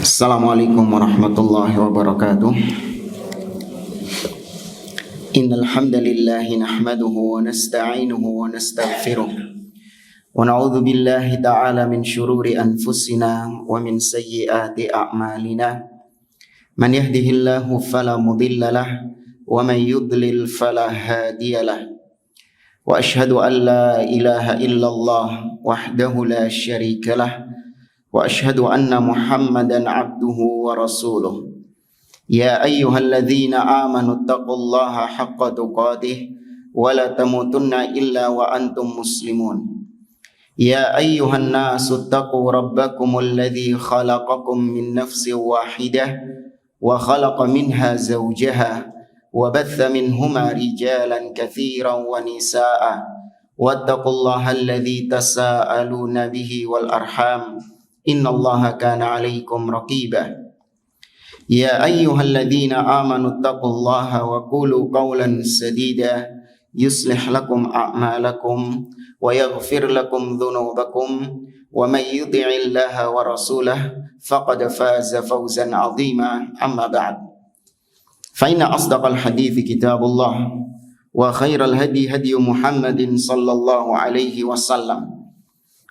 Assalamualaikum warahmatullahi wabarakatuh. Innal hamdalillah nahmaduhu wa nasta'inuhu wa nastaghfiruh wa na'udzu billahi ta'ala min shururi anfusina wa min sayyiati a'malina. Man yahdihillahu fala mudilla lahu wa man yudlil fala hadiya lahu. Wa asyhadu an la ilaha illallah wahdahu la syarika lahu wa asyhadu anna Muhammadan abduhu wa rasuluh. Ya ayyuhalladzina amanu taqullaha haqqa tuqatih wa la tamutunna illa wa antum muslimun. Ya ayyuhan nasu taqu rabbakumul ladzi khalaqakum min nafsin wahidah wa khalaqa minha zawjaha wa batha minhuma rijalan katsiran wa nisaa'a wattaqullaha alladzi tasaaluna bihi wal arham innallaha kana 'alaikum raqiba. Ya ayyuhalladzina amanu taqullaha wa qulu qawlan sadida yuslih lakum a'malakum wa yaghfir lakum dhunubakum wa may yuti'illaha wa rasulahu faqad faza fawzan 'azima. Amma ba'd. Fa inna asdaqal hadithi kitabullah wa khairal hadi hadi Muhammadin sallallahu alaihi wasallam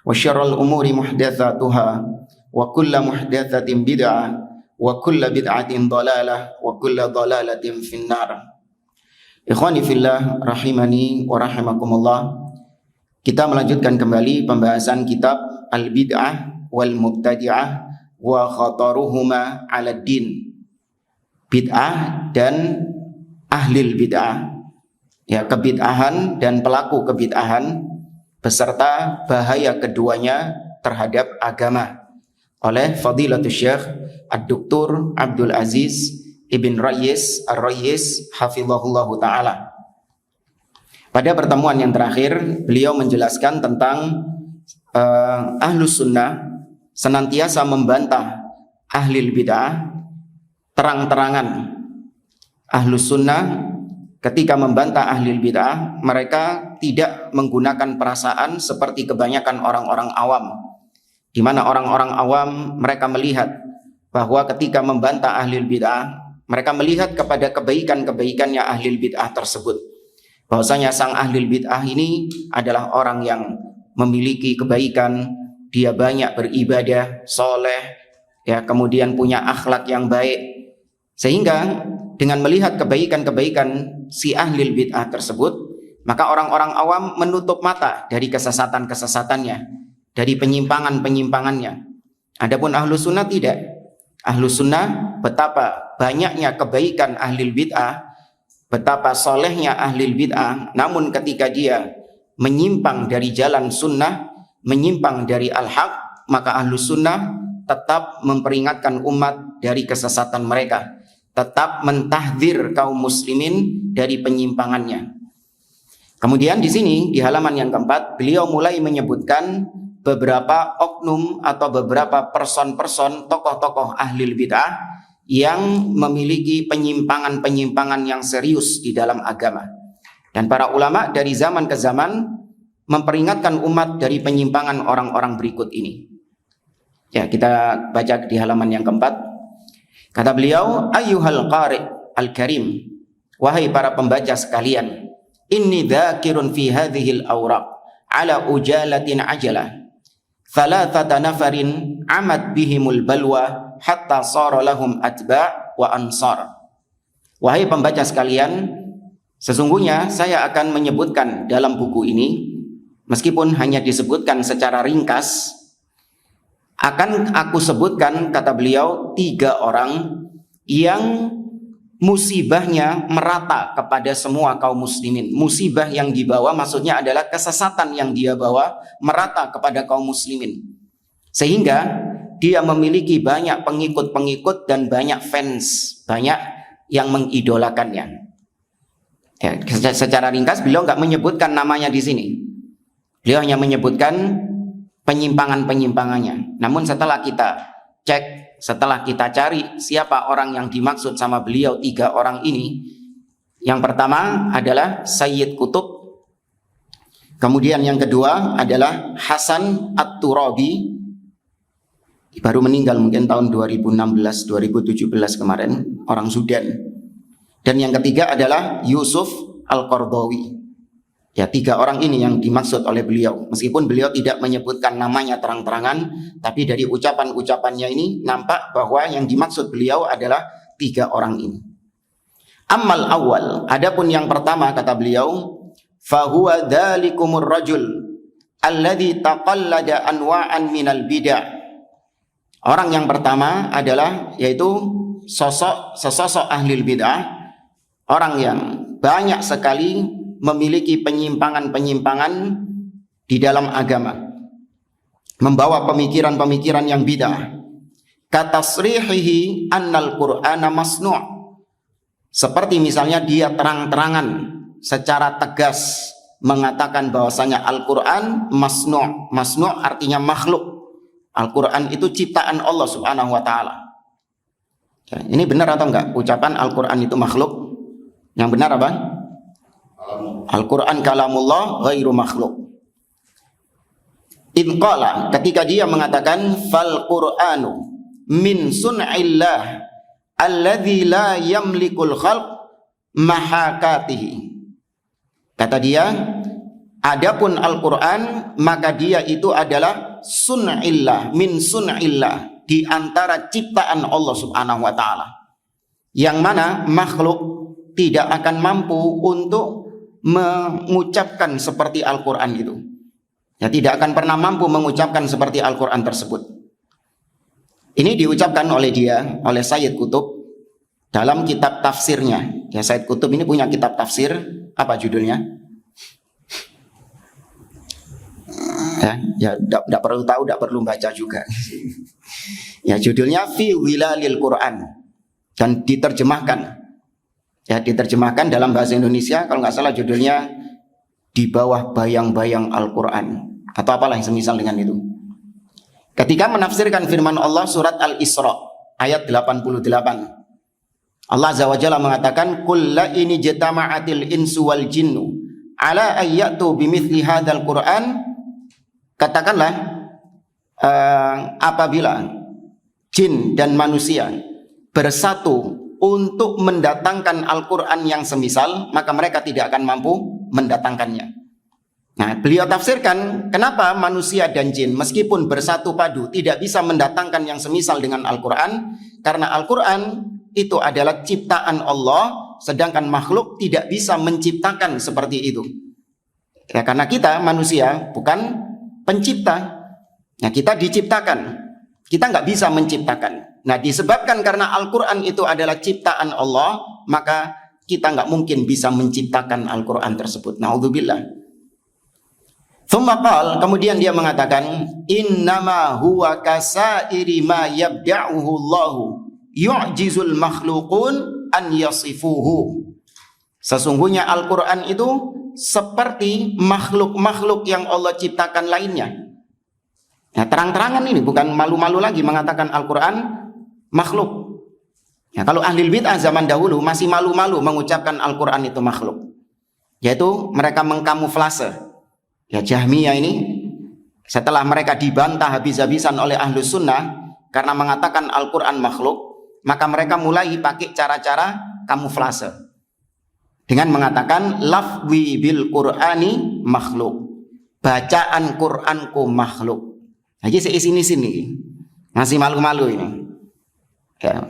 wa syarrul umuri muhdatsatuha wa kullu muhdatsatin bid'ah wa kullu bid'atin dhalalah wa kullu dhalalatin finnar. Ikhwani fillah rahimani wa rahimakumullah. Kita melanjutkan kembali pembahasan kitab Al-Bid'ah wal Mubtadi'ah wa khataruhuma 'ala din. Bid'ah dan ahlil bid'ah, ya, kebid'ahan dan pelaku kebid'ahan beserta bahaya keduanya terhadap agama, oleh Fadilatul Syekh Ad-Doktor Abdul Aziz Ibn Rayis Ar-Rayis hafizahullahu ta'ala. Pada pertemuan yang terakhir, beliau menjelaskan tentang Ahlus Sunnah senantiasa membantah ahlil bid'ah terang-terangan. Ahlus Sunnah ketika membantah ahlil bid'ah, mereka tidak menggunakan perasaan seperti kebanyakan orang-orang awam, di mana orang-orang awam mereka melihat bahwa ketika membantah ahlil bid'ah, mereka melihat kepada kebaikan-kebaikannya ahlil bid'ah tersebut, bahwasanya sang ahlil bid'ah ini adalah orang yang memiliki kebaikan, dia banyak beribadah, soleh, ya, kemudian punya akhlak yang baik. Sehingga dengan melihat kebaikan-kebaikan si ahlil bid'ah tersebut, maka orang-orang awam menutup mata dari kesesatan-kesesatannya, dari penyimpangan-penyimpangannya. Adapun Ahlus Sunnah tidak. Ahlus Sunnah betapa banyaknya kebaikan ahlil bid'ah, betapa solehnya ahlil bid'ah, namun ketika dia menyimpang dari jalan sunnah, menyimpang dari al-haq, maka Ahlus Sunnah tetap memperingatkan umat dari kesesatan mereka, tetap mentahdzir kaum muslimin dari penyimpangannya. Kemudian di sini di halaman yang keempat, beliau mulai menyebutkan beberapa oknum atau beberapa person-person tokoh-tokoh ahlil bid'ah yang memiliki penyimpangan-penyimpangan yang serius di dalam agama. Dan para ulama dari zaman ke zaman memperingatkan umat dari penyimpangan orang-orang berikut ini. Ya, kita baca di halaman yang keempat. Kata beliau, ayyuhal qari' al-karim, wahai para pembaca sekalian, inni dzakirun fi hadhil awraq ala ujalatin ajalah thalathata nafarin amad bihimul balwa hatta sara lahum atba' wa ansar. Wahai pembaca sekalian, sesungguhnya saya akan menyebutkan dalam buku ini, meskipun hanya disebutkan secara ringkas, akan aku sebutkan, kata beliau, 3 orang yang musibahnya merata kepada semua kaum muslimin. Musibah yang dibawa maksudnya adalah kesesatan yang dia bawa merata kepada kaum muslimin, sehingga dia memiliki banyak pengikut-pengikut dan banyak fans, banyak yang mengidolakannya. Ya, secara ringkas beliau nggak menyebutkan namanya di sini. Beliau hanya menyebutkan penyimpangan-penyimpangannya. Namun setelah kita cek, setelah kita cari siapa orang yang dimaksud sama beliau 3 orang ini, yang pertama adalah Sayyid Qutb, kemudian yang kedua adalah Hasan At-Turabi, Baru meninggal mungkin tahun 2016-2017 kemarin, orang Sudan. Dan yang ketiga adalah Yusuf Al-Qaradawi. Ya, 3 orang ini yang dimaksud oleh beliau. Meskipun beliau tidak menyebutkan namanya terang-terangan, tapi dari ucapan-ucapannya ini nampak bahwa yang dimaksud beliau adalah 3 orang ini. Ammal awal, adapun yang pertama kata beliau, fahuwa dzalikumur rajul alladzi taqallada anwa'an minal bid'ah. Orang yang pertama adalah yaitu sesosok ahli bid'ah, orang yang banyak sekali memiliki penyimpangan-penyimpangan di dalam agama, membawa pemikiran-pemikiran yang bid'ah. Katasrihihi annal Qur'ana masnu', seperti misalnya dia terang-terangan secara tegas mengatakan bahwasanya Al-Qur'an masnu'. Masnu' artinya makhluk. Al-Qur'an itu ciptaan Allah Subhanahu wa taala. Ya, ini benar atau enggak ucapan Al-Qur'an itu makhluk? Yang benar apa? Al-Qur'an kalamullah ghairu makhluk. Inqala, ketika dia mengatakan fal Qur'anu min sun'illah alladzi la yamlikul khalq mahakatihi. Kata dia, adapun Al-Qur'an maka dia itu adalah sun'illah, min sun'illah, di antara ciptaan Allah Subhanahu wa taala. Yang mana makhluk tidak akan mampu untuk mengucapkan seperti Al-Qur'an itu. Ya, tidak akan pernah mampu mengucapkan seperti Al-Qur'an tersebut. Ini diucapkan oleh dia, oleh Sayyid Qutb dalam kitab tafsirnya. Ya, Sayyid Qutb ini punya kitab tafsir, apa judulnya? Ya, tidak perlu tahu, tidak perlu baca juga. Ya, judulnya Fi Wilalil Quran, dan diterjemahkan. Ya, diterjemahkan dalam bahasa Indonesia, kalau nggak salah judulnya Di Bawah Bayang-Bayang Al-Quran, atau apalah yang semisal dengan itu. Ketika menafsirkan firman Allah surat Al-Isra ayat 88, Allah Azza wa Jalla mengatakan, "Qul la in jatama'atil insu wal jinnu ala ayyatu bimithli hadzal Qur'an." Katakanlah, apabila jin dan manusia bersatu untuk mendatangkan Al-Quran yang semisal, maka mereka tidak akan mampu mendatangkannya. Nah, beliau tafsirkan kenapa manusia dan jin meskipun bersatu padu tidak bisa mendatangkan yang semisal dengan Al-Quran, karena Al-Quran itu adalah ciptaan Allah, sedangkan makhluk tidak bisa menciptakan seperti itu. Ya, karena kita manusia bukan pencipta. Nah, kita diciptakan, kita nggak bisa menciptakan. Nah, disebabkan karena Al-Quran itu adalah ciptaan Allah, maka kita nggak mungkin bisa menciptakan Al-Quran tersebut. Na'udzubillah. Tsumma qala, kemudian dia mengatakan, innama huwa kasairi ma yabda'uhu Allahu yu'jizul makhluqun an yasifuhu. Sesungguhnya Al-Quran itu seperti makhluk-makhluk yang Allah ciptakan lainnya. Ya, terang-terangan ini, bukan malu-malu lagi mengatakan Al-Quran makhluk. Ya, kalau ahli bid'ah zaman dahulu masih malu-malu mengucapkan Al-Quran itu makhluk, yaitu mereka mengkamuflase. Ya, Jahmiyah ini setelah mereka dibantah habis-habisan oleh ahlu sunnah karena mengatakan Al-Quran makhluk, maka mereka mulai pakai cara-cara kamuflase dengan mengatakan lafwi bil Qur'ani makhluk, bacaan Qur'anku makhluk. Jadi sini masih malu-malu ini. Ya.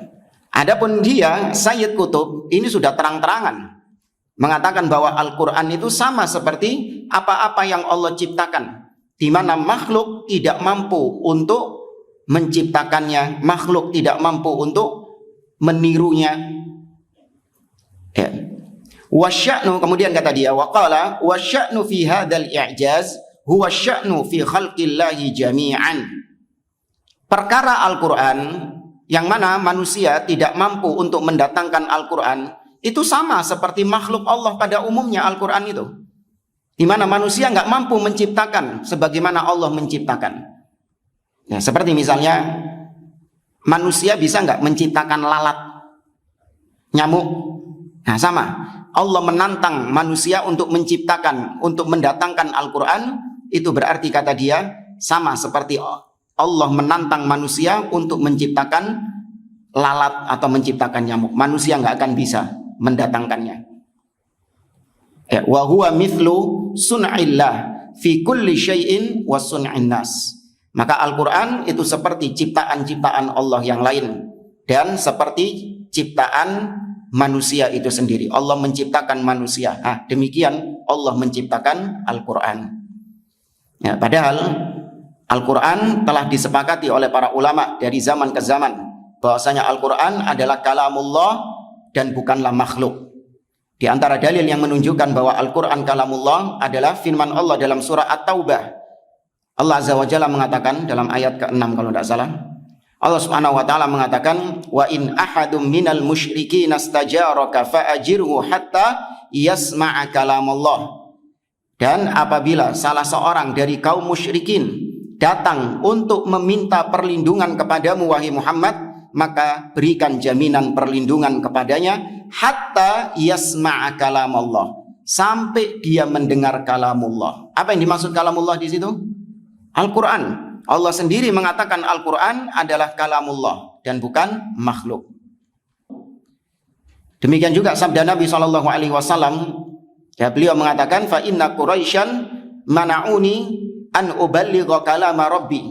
Adapun dia Sayyid Qutb ini sudah terang-terangan mengatakan bahwa Al-Quran itu sama seperti apa-apa yang Allah ciptakan, di mana makhluk tidak mampu untuk menciptakannya, makhluk tidak mampu untuk menirunya. Ya. Wasya'nu, kemudian kata dia, waqala wasya'nu fi hadzal i'jaz huwa sya'nu fi khalqillahi jami'an. Perkara Al-Quran yang mana manusia tidak mampu untuk mendatangkan Al-Quran itu sama seperti makhluk Allah pada umumnya. Al-Quran itu di mana manusia nggak mampu menciptakan sebagaimana Allah menciptakan. Ya, seperti misalnya manusia bisa nggak menciptakan lalat, nyamuk? Nah, sama. Allah menantang manusia untuk menciptakan, untuk mendatangkan Al-Quran, itu berarti kata dia sama seperti Allah menantang manusia untuk menciptakan lalat atau menciptakan nyamuk. Manusia nggak akan bisa mendatangkannya. Ya, wa huwa mithlu sun'illah fi kulli syai'in wa sun'in nas. Maka Al-Quran itu seperti ciptaan-ciptaan Allah yang lain dan seperti ciptaan manusia itu sendiri. Allah menciptakan manusia. Demikian Allah menciptakan Al-Quran. Ya, padahal Al-Quran telah disepakati oleh para ulama dari zaman ke zaman bahwasanya Al-Quran adalah kalamullah dan bukanlah makhluk. Di antara dalil yang menunjukkan bahwa Al-Quran kalamullah adalah firman Allah dalam surah At-Taubah. Allah Azza wa Jalla mengatakan dalam ayat ke-6 kalau tidak salah. Allah Subhanahu wa taala mengatakan, "Wa in ahadum minal musyrikin astajaraka fa'ajirhu hatta yasma'a kalamullah." Dan apabila salah seorang dari kaum musyrikin datang untuk meminta perlindungan kepadamu wahai Muhammad, maka berikan jaminan perlindungan kepadanya hatta yasma'a kalamullah, sampai dia mendengar kalamullah. Apa yang dimaksud kalamullah di situ? Al-Quran. Allah sendiri mengatakan Al-Quran adalah kalamullah dan bukan makhluk. Demikian juga sabda Nabi SAW. Ya, beliau mengatakan, fa inna Quraisyan mana'uni an uballigha kalama rabbi.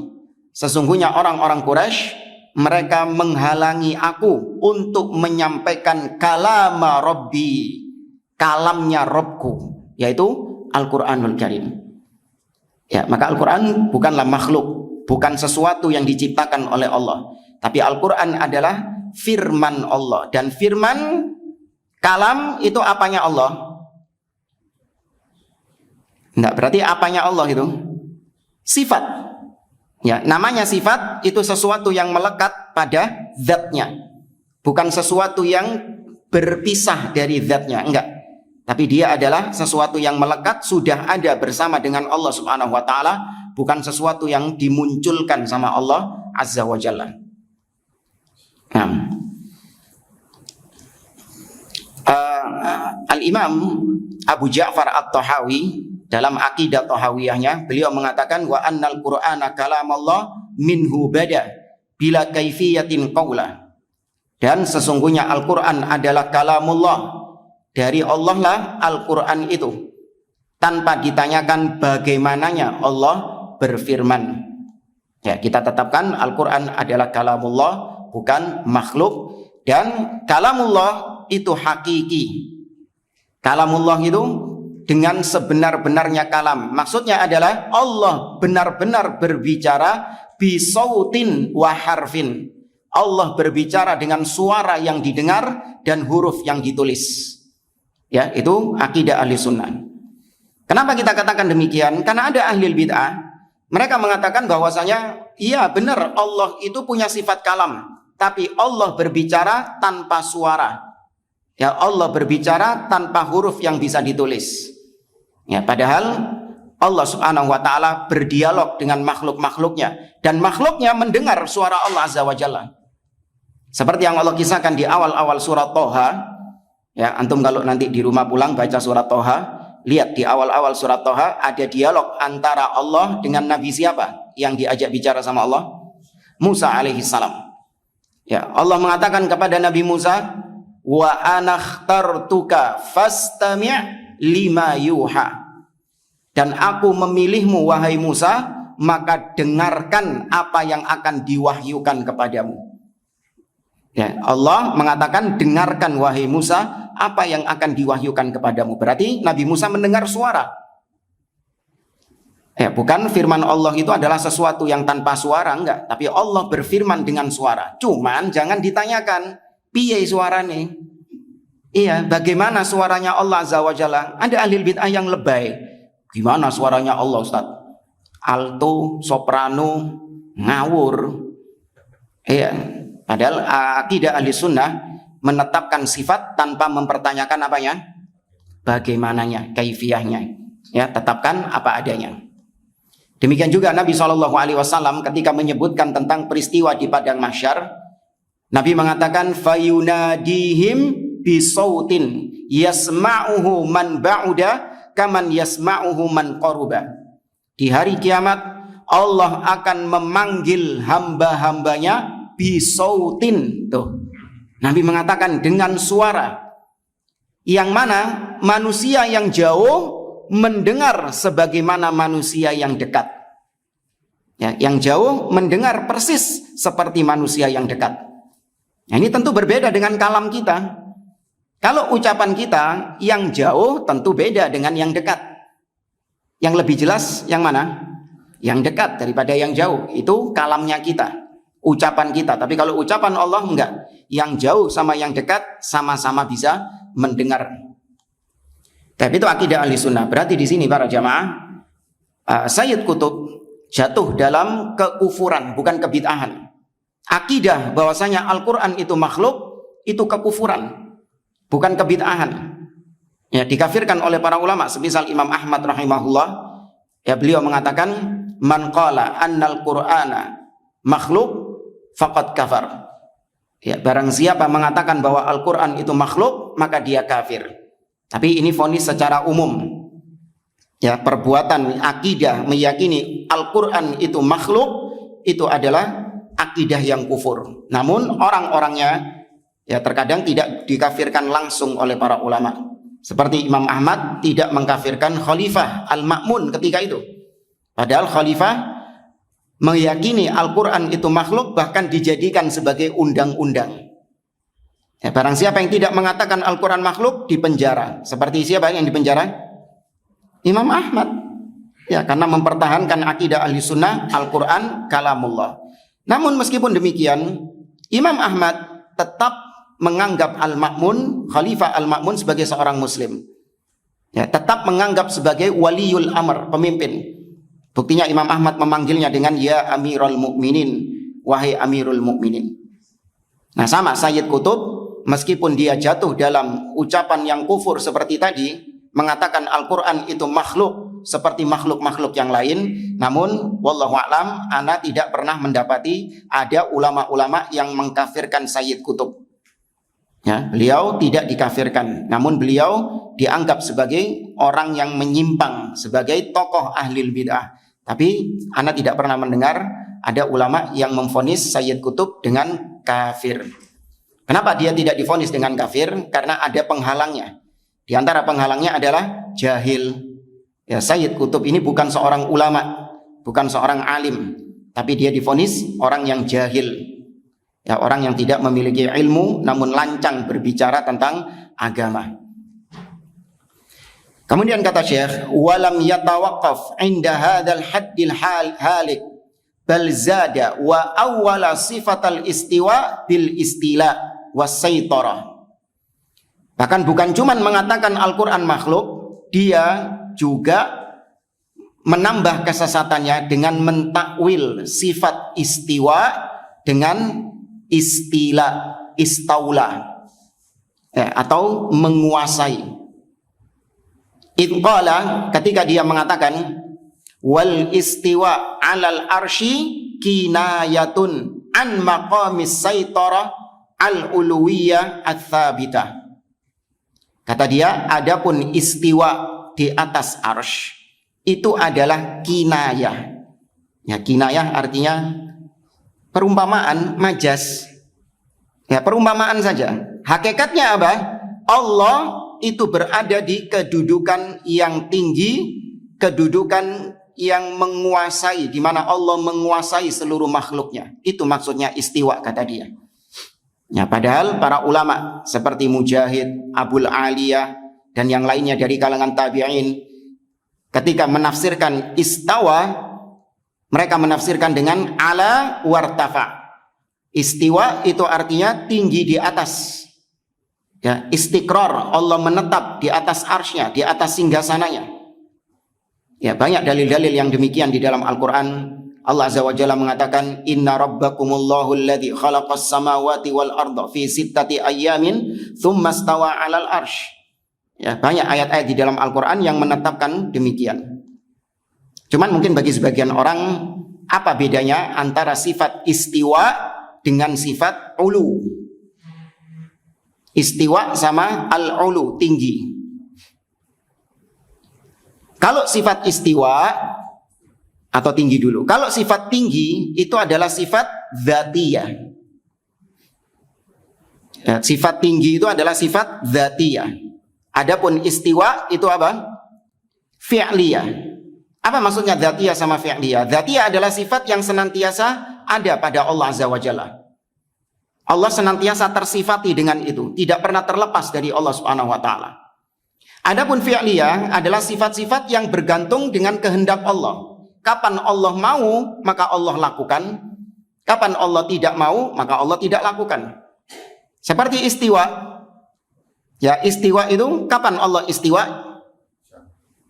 Sesungguhnya orang-orang Quraisy mereka menghalangi aku untuk menyampaikan kalama rabbi, kalamnya Rabbku, yaitu Al-Quranul Karim. Ya, maka Al-Quran bukanlah makhluk, bukan sesuatu yang diciptakan oleh Allah, tapi Al-Quran adalah firman Allah. Dan firman, kalam itu apanya Allah? Enggak, berarti apanya Allah itu? Sifat. Ya, namanya sifat itu sesuatu yang melekat pada zatnya, bukan sesuatu yang berpisah dari zatnya, enggak. Tapi dia adalah sesuatu yang melekat, sudah ada bersama dengan Allah Subhanahu wa taala, bukan sesuatu yang dimunculkan sama Allah Azza wa Jalla. Al-Imam Abu Ja'far At-Tahawi dalam akidah Tahawiyahnya, beliau mengatakan wa annal Qur'ana kalamullah minhu bada bila kaifiyatin qaula. Dan sesungguhnya Al-Qur'an adalah kalamullah, dari Allah lah Al-Qur'an itu, tanpa ditanyakan bagaimananya Allah berfirman. Ya, kita tetapkan Al-Qur'an adalah kalamullah, bukan makhluk. Dan kalamullah itu hakiki. Kalamullah itu dengan sebenar-benarnya kalam. Maksudnya adalah Allah benar-benar berbicara bisautin wa harfin. Allah berbicara dengan suara yang didengar dan huruf yang ditulis. Ya, itu akidah ahli sunnah. Kenapa kita katakan demikian? Karena ada ahli bid'ah, mereka mengatakan bahwasanya iya benar Allah itu punya sifat kalam, tapi Allah berbicara tanpa suara. Ya, Allah berbicara tanpa huruf yang bisa ditulis. Ya, padahal Allah Subhanahu wa taala berdialog dengan makhluk-makhluknya, dan makhluknya mendengar suara Allah Azza wa Jalla. Seperti yang Allah kisahkan di awal-awal surat Toha. Ya, antum kalau nanti di rumah pulang baca surat Toha, lihat di awal-awal surat Toha ada dialog antara Allah dengan Nabi siapa yang diajak bicara sama Allah? Musa alaihi salam. Ya, Allah mengatakan kepada Nabi Musa, wa anakhtartuka fastami' lima yuha. Dan aku memilihmu wahai Musa, maka dengarkan apa yang akan diwahyukan kepadamu. Ya, Allah mengatakan dengarkan wahai Musa apa yang akan diwahyukan kepadamu. Berarti Nabi Musa mendengar suara. Ya, bukan firman Allah itu adalah sesuatu yang tanpa suara, enggak. Tapi Allah berfirman dengan suara. Cuman jangan ditanyakan piye suarane. Iya, bagaimana suaranya Allah Azza wa Jalla? Ada ahli bid'ah yang lebay. Gimana suaranya Allah, Ustaz? Alto, soprano, ngawur. Iya, padahal akidah ahli sunnah menetapkan sifat tanpa mempertanyakan apanya? Bagaimananya, kaifiyahnya. Ya, tetapkan apa adanya. Demikian juga Nabi SAW ketika menyebutkan tentang peristiwa di padang mahsyar, Nabi mengatakan fayunadihim bisautin yasma'uhu man ba'uda kaman yasma'uhu man qaruba. Di hari kiamat Allah akan memanggil hamba-hambanya bisautin. Tuh. Nabi mengatakan dengan suara yang mana manusia yang jauh mendengar sebagaimana manusia yang dekat. Ya, yang jauh mendengar persis seperti manusia yang dekat. Nah, ini tentu berbeda dengan kalam kita. Kalau ucapan kita yang jauh tentu beda dengan yang dekat. Yang lebih jelas yang mana? Yang dekat daripada yang jauh. Itu kalamnya kita, ucapan kita. Tapi kalau ucapan Allah enggak. Yang jauh sama yang dekat sama-sama bisa mendengar. Tapi itu akidah ahli sunnah. Berarti di sini para jamaah, Sayyid Qutb jatuh dalam kekufuran, bukan kebid'ahan. Akidah bahwasanya Al-Quran itu makhluk, itu kekufuran, bukan kebid'ahan. Ya, dikafirkan oleh para ulama, semisal Imam Ahmad rahimahullah. Ya, beliau mengatakan, man qala annal Qur'ana makhluk faqad kafar. Ya, barang siapa mengatakan bahwa Al-Quran itu makhluk, maka dia kafir. Tapi ini vonis secara umum. Ya, perbuatan akidah meyakini Al-Quran itu makhluk, itu adalah akidah yang kufur. Namun orang-orangnya ya terkadang tidak dikafirkan langsung oleh para ulama. Seperti Imam Ahmad tidak mengkafirkan Khalifah Al-Ma'mun ketika itu. Padahal Khalifah meyakini Al-Quran itu makhluk, bahkan dijadikan sebagai undang-undang. Ya, barang siapa yang tidak mengatakan Al-Quran makhluk, dipenjara. Seperti siapa yang dipenjara? Imam Ahmad. Ya, karena mempertahankan akidah ahli sunnah, Al-Quran kalamullah. Namun meskipun demikian, Imam Ahmad tetap menganggap Al-Ma'mun, Khalifah Al-Ma'mun sebagai seorang muslim. Ya, tetap menganggap sebagai waliyul amr, pemimpin. Buktinya Imam Ahmad memanggilnya dengan ya Amirul Mukminin, wahai Amirul Mukminin. Nah, sama Sayyid Qutb, meskipun dia jatuh dalam ucapan yang kufur seperti tadi, mengatakan Al-Quran itu makhluk seperti makhluk-makhluk yang lain, namun wallahu a'lam, ana tidak pernah mendapati ada ulama-ulama yang mengkafirkan Sayyid Qutb. Ya, beliau tidak dikafirkan, namun beliau dianggap sebagai orang yang menyimpang, sebagai tokoh ahli bid'ah. Tapi ana tidak pernah mendengar ada ulama yang memvonis Sayyid Qutb dengan kafir. Kenapa dia tidak divonis dengan kafir? Karena ada penghalangnya. Di antara penghalangnya adalah jahil. Ya, Sayyid Qutb ini bukan seorang ulama, bukan seorang alim, tapi dia divonis orang yang jahil. Ya, orang yang tidak memiliki ilmu namun lancang berbicara tentang agama. Kemudian kata Syekh, walam yatawaqqaf 'inda hadzal haddil halik bal zada wa awwala sifatal istiwa bil istila was saytarah. Bahkan bukan cuma mengatakan Al-Quran makhluk, dia juga menambah kesesatannya dengan mentakwil sifat istiwa dengan istila, istaula, atau menguasai. Idqala, ketika dia mengatakan wal istiwa alal arsy kinayatun an maqamis saytarah al-uluwiyah ats-tsabitah. Kata dia, adapun istiwa di atas arsy itu adalah kinayah. Ya, kinayah artinya perumpamaan, majaz. Ya, perumpamaan saja. Hakikatnya apa? Allah itu berada di kedudukan yang tinggi, kedudukan yang menguasai, di mana Allah menguasai seluruh makhluknya. Itu maksudnya istiwa, kata dia. Ya, padahal para ulama seperti Mujahid, Abul Aliyah, dan yang lainnya dari kalangan tabi'in, ketika menafsirkan istawa, mereka menafsirkan dengan ala wartafa. Istiwa itu artinya tinggi di atas. Ya, istiqrar, Allah menetap di atas arsy-Nya, di atas singgasananya. Ya, banyak dalil-dalil yang demikian di dalam Al-Quran. Allah Azza wa Jalla mengatakan, inna rabbakumullahu alladhi khalaqas samawati wal arda fi sittati ayyamin thumma stawa 'alal arsy. Ya, banyak ayat-ayat di dalam Al-Quran yang menetapkan demikian. Cuman mungkin bagi sebagian orang, apa bedanya antara sifat istiwa dengan sifat ulu? Istiwa sama al-ulu, tinggi. Kalau sifat istiwa atau tinggi dulu. Kalau sifat tinggi itu adalah sifat dzatiyah. Ya, sifat tinggi itu adalah sifat dzatiyah. Adapun istiwa itu apa? Fi'liyah. Apa maksudnya dzatiyah sama fi'liyah? Dzatiyah adalah sifat yang senantiasa ada pada Allah Azza wa Jalla. Allah senantiasa tersifati dengan itu, tidak pernah terlepas dari Allah Subhanahu wa taala. Adapun fi'liyah adalah sifat-sifat yang bergantung dengan kehendak Allah. Kapan Allah mau, maka Allah lakukan. Kapan Allah tidak mau, maka Allah tidak lakukan. Seperti istiwa. Ya, istiwa itu kapan Allah istiwa?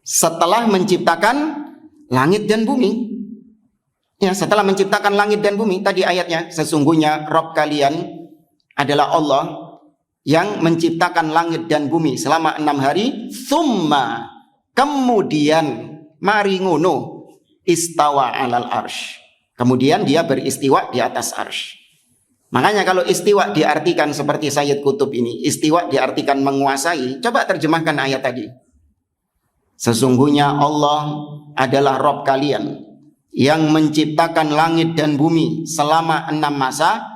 Setelah menciptakan langit dan bumi. Ya, setelah menciptakan langit dan bumi, tadi ayatnya, sesungguhnya Rabb kalian adalah Allah yang menciptakan langit dan bumi selama 6 hari. Tsumma, kemudian mari ngono istawa alal arsh. Kemudian dia beristiwa di atas arsh. Makanya kalau istiwa diartikan seperti Sayyid Qutb ini, istiwa diartikan menguasai. Coba terjemahkan ayat tadi. Sesungguhnya Allah adalah Rabb kalian yang menciptakan langit dan bumi selama 6 masa.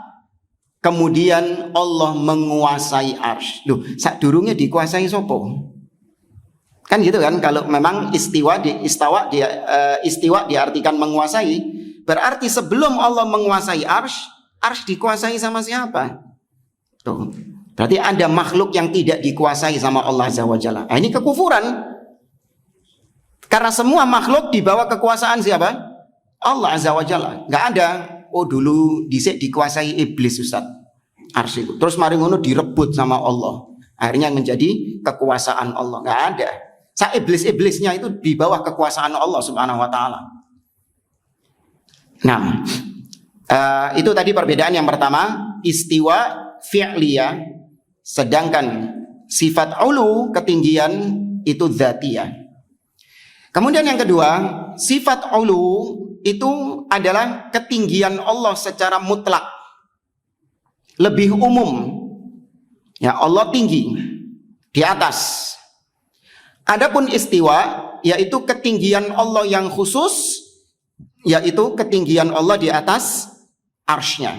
Kemudian Allah menguasai arsh. Loh, sadurunge dikuasai sopo? Kan gitu kan? Kalau memang istiwa diartikan menguasai, berarti sebelum Allah menguasai arsh dikuasai sama siapa? Tuh. Berarti ada makhluk yang tidak dikuasai sama Allah Azza wa Jalla. Nah, ini kekufuran. Karena semua makhluk di bawah kekuasaan siapa? Allah Azza wa Jalla. Nggak ada, oh dulu dhisik dikuasai iblis Ustaz. Arsy itu. Terus mari ngono direbut sama Allah. Akhirnya menjadi kekuasaan Allah. Nggak ada. Iblis-iblisnya itu di bawah kekuasaan Allah Subhanahu wa taala. Nah, itu tadi perbedaan yang pertama, istiwa fi'liyah, sedangkan sifat ulu, ketinggian, itu dzatiyah. Kemudian yang kedua, sifat ulu itu adalah ketinggian Allah secara mutlak, lebih umum. Ya, Allah tinggi di atas. Adapun istiwa yaitu ketinggian Allah yang khusus, yaitu ketinggian Allah di atas arsy-Nya.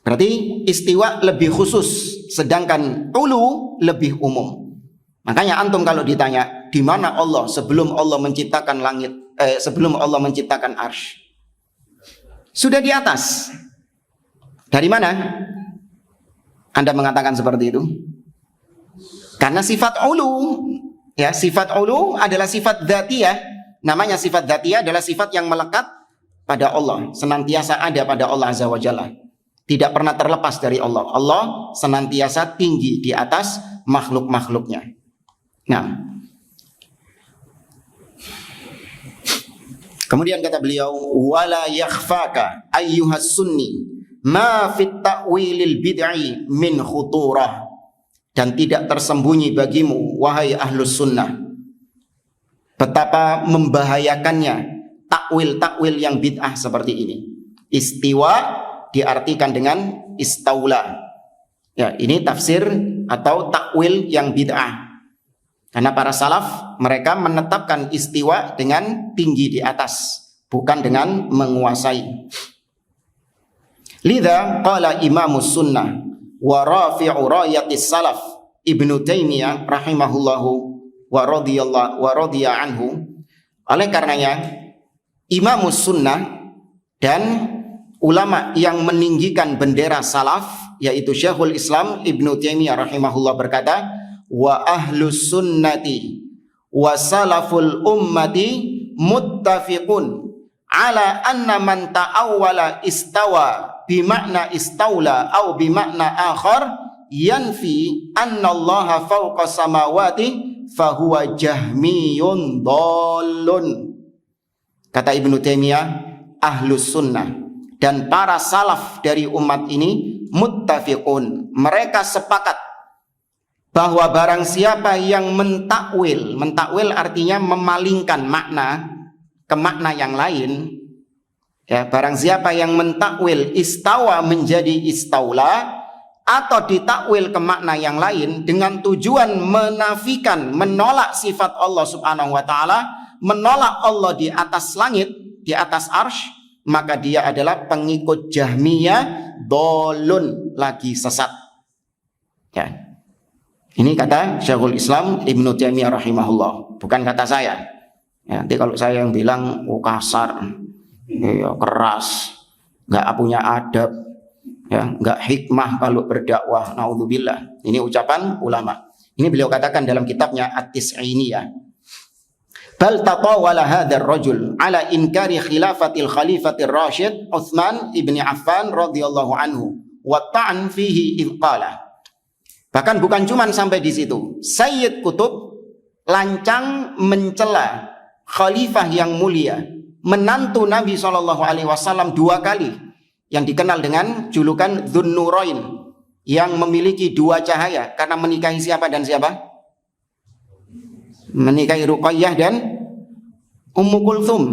Berarti istiwa lebih khusus, sedangkan ulu lebih umum. Makanya antum kalau ditanya di mana Allah sebelum Allah menciptakan langit, sebelum Allah menciptakan arsy, sudah di atas. Dari mana Anda mengatakan seperti itu? Karena sifat ulu, ya, sifat ulu adalah sifat dzatiyah. Namanya sifat dzatiyah adalah sifat yang melekat pada Allah, senantiasa ada pada Allah Azza wa Jalla, tidak pernah terlepas dari Allah. Allah senantiasa tinggi di atas makhluk-makhluknya. Nah, kemudian kata beliau, wala yakhfaka ayyuhas sunni ma fit ta'wilil bid'i min khuturah. Dan tidak tersembunyi bagimu wahai ahlus sunnah betapa membahayakannya takwil-takwil yang bid'ah seperti ini. Istiwa diartikan dengan istaula. Ya, ini tafsir atau takwil yang bid'ah. Karena para salaf mereka menetapkan istiwa dengan tinggi di atas, bukan dengan menguasai. Lidza qala imamus sunnah wa rafi'u rayatis salaf Ibnu Taimiyah rahimahullahu wa radhiya anhu. Oleh karenanya imamus sunnah dan ulama yang meninggikan bendera salaf, yaitu Syekhul Islam Ibnu Taimiyah rahimahullah berkata, wa ahlus sunnati wa salaful ummati muttafiqun ala anna man ta'awwala istawa bimakna istaula au bimakna akhar yanfi anna allaha fawqa samawati fahuwa jahmiyun dallun. Kata Ibnu Taimiyah, ahlus sunnah dan para salaf dari umat ini muttafiqun, mereka sepakat bahwa barang siapa yang mentakwil artinya memalingkan makna ke makna yang lain, ya, barang siapa yang mentakwil istawa menjadi istaula atau ditakwil ke makna yang lain dengan tujuan menafikan, menolak sifat Allah Subhanahu wa taala, menolak Allah di atas langit, di atas arsy, maka dia adalah pengikut Jahmiyah, dolun, lagi sesat. Ya. Ini kata Syekhul Islam Ibnu Taimiyah rahimahullah, bukan kata saya. Ya, nanti kalau saya yang bilang kasar, ya, keras, nggak punya adab, ya, nggak hikmah kalau berdakwah, naudzubillah. Ini ucapan ulama. Ini beliau katakan dalam kitabnya At-Tis'iniyah. Bal tatawala hadzal rajul ala inkari khilafatil khalifatir rasyid Utsman ibni Affan radhiyallahu anhu wa ta'an fihi idh qala. Bahkan bukan cuma sampai di situ. Sayyid Qutb lancang mencela khalifah yang mulia, menantu Nabi SAW 2 kali, yang dikenal dengan julukan Dzunnurain, yang memiliki 2 cahaya karena menikahi siapa dan siapa? Menikahi Ruqayyah dan Ummu Kulthum.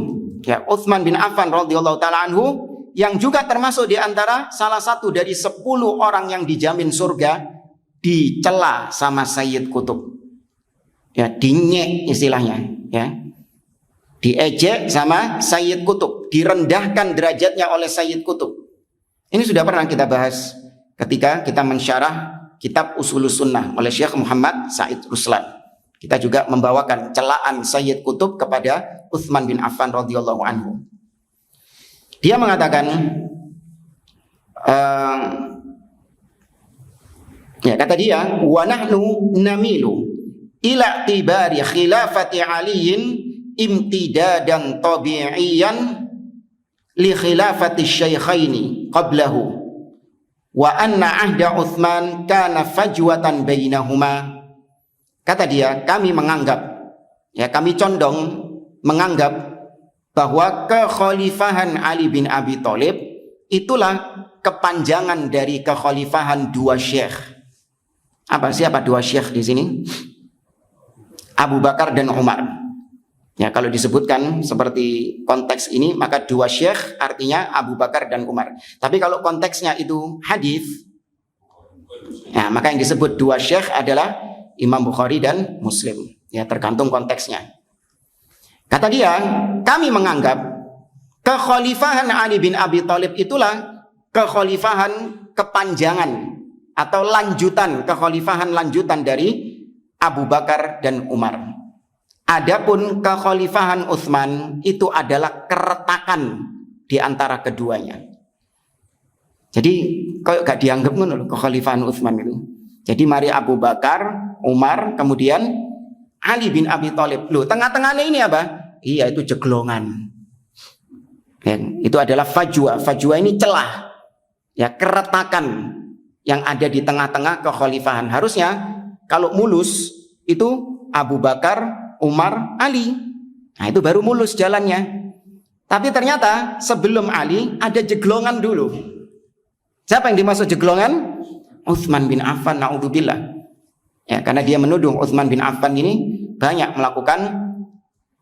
Ya, Utsman bin Affan radhiyallahu taala anhu, yang juga termasuk di antara salah satu dari 10 orang yang dijamin surga, dicela sama Sayyid Qutb. Ya, dinyek istilahnya, ya. Diejek sama Sayyid Qutb, direndahkan derajatnya oleh Sayyid Qutb. Ini sudah pernah kita bahas ketika kita mensyarah kitab Ushulus Sunnah oleh Syekh Muhammad Said Ruslan. Kita juga membawakan celaan Sayyid Qutb kepada Utsman bin Affan radhiyallahu anhu. Dia mengatakan, kata dia, wa nahnu namilu ila tibari khilafati aliyin imtidadan tabi'iyan li khilafati syaikhaini qablahu wa anna ahda Utsman kana fajwatan bainahuma. Kata dia, kami menganggap, ya, kami condong menganggap bahwa kekhalifahan Ali bin Abi Thalib itulah kepanjangan dari kekhalifahan 2 syekh. Siapa 2 syekh di sini? Abu Bakar dan Umar. Ya, kalau disebutkan seperti konteks ini, maka 2 syekh artinya Abu Bakar dan Umar. Tapi kalau konteksnya itu hadis, ya, maka yang disebut 2 syekh adalah Imam Bukhari dan Muslim. Ya, tergantung konteksnya. Kata dia, kami menganggap kekhalifahan Ali bin Abi Thalib itulah kekhalifahan kepanjangan atau lanjutan, kekhalifahan lanjutan dari Abu Bakar dan Umar. Adapun kekhalifahan Utsman itu adalah keretakan di antara keduanya. Jadi kayak gak dianggap ngono kekhalifahan Utsman itu. Jadi mari Abu Bakar, Umar, kemudian Ali bin Abi Thalib. Loh, tengah-tengahnya ini apa? Iya, itu jeglongan. Ya, itu adalah fajwa. Fajwa ini celah. Ya, keretakan yang ada di tengah-tengah kekhalifahan. Harusnya kalau mulus itu Abu Bakar, Umar, Ali. Nah, itu baru mulus jalannya. Tapi ternyata sebelum Ali ada jeglongan dulu. Siapa yang dimaksud jeglongan? Utsman bin Affan, naudzubillah. Ya, karena dia menuduh Utsman bin Affan ini banyak melakukan,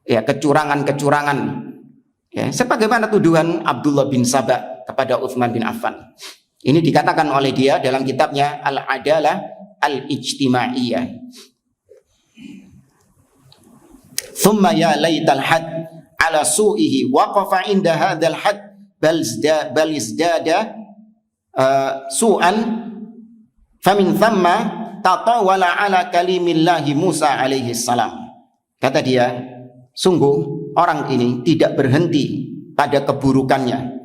ya, kecurangan-kecurangan. Ya, sebagaimana tuduhan Abdullah bin Sabah kepada Utsman bin Affan. Ini dikatakan oleh dia dalam kitabnya Al-Adalah Al-Ijtimaiyah. Thumma ya laital had ala su'ihi waqafa inda hadzal had bal izdada su'an famin thamma tatawala ala kalimillahi Musa alaihi salam. Kata dia, sungguh orang ini tidak berhenti pada keburukannya.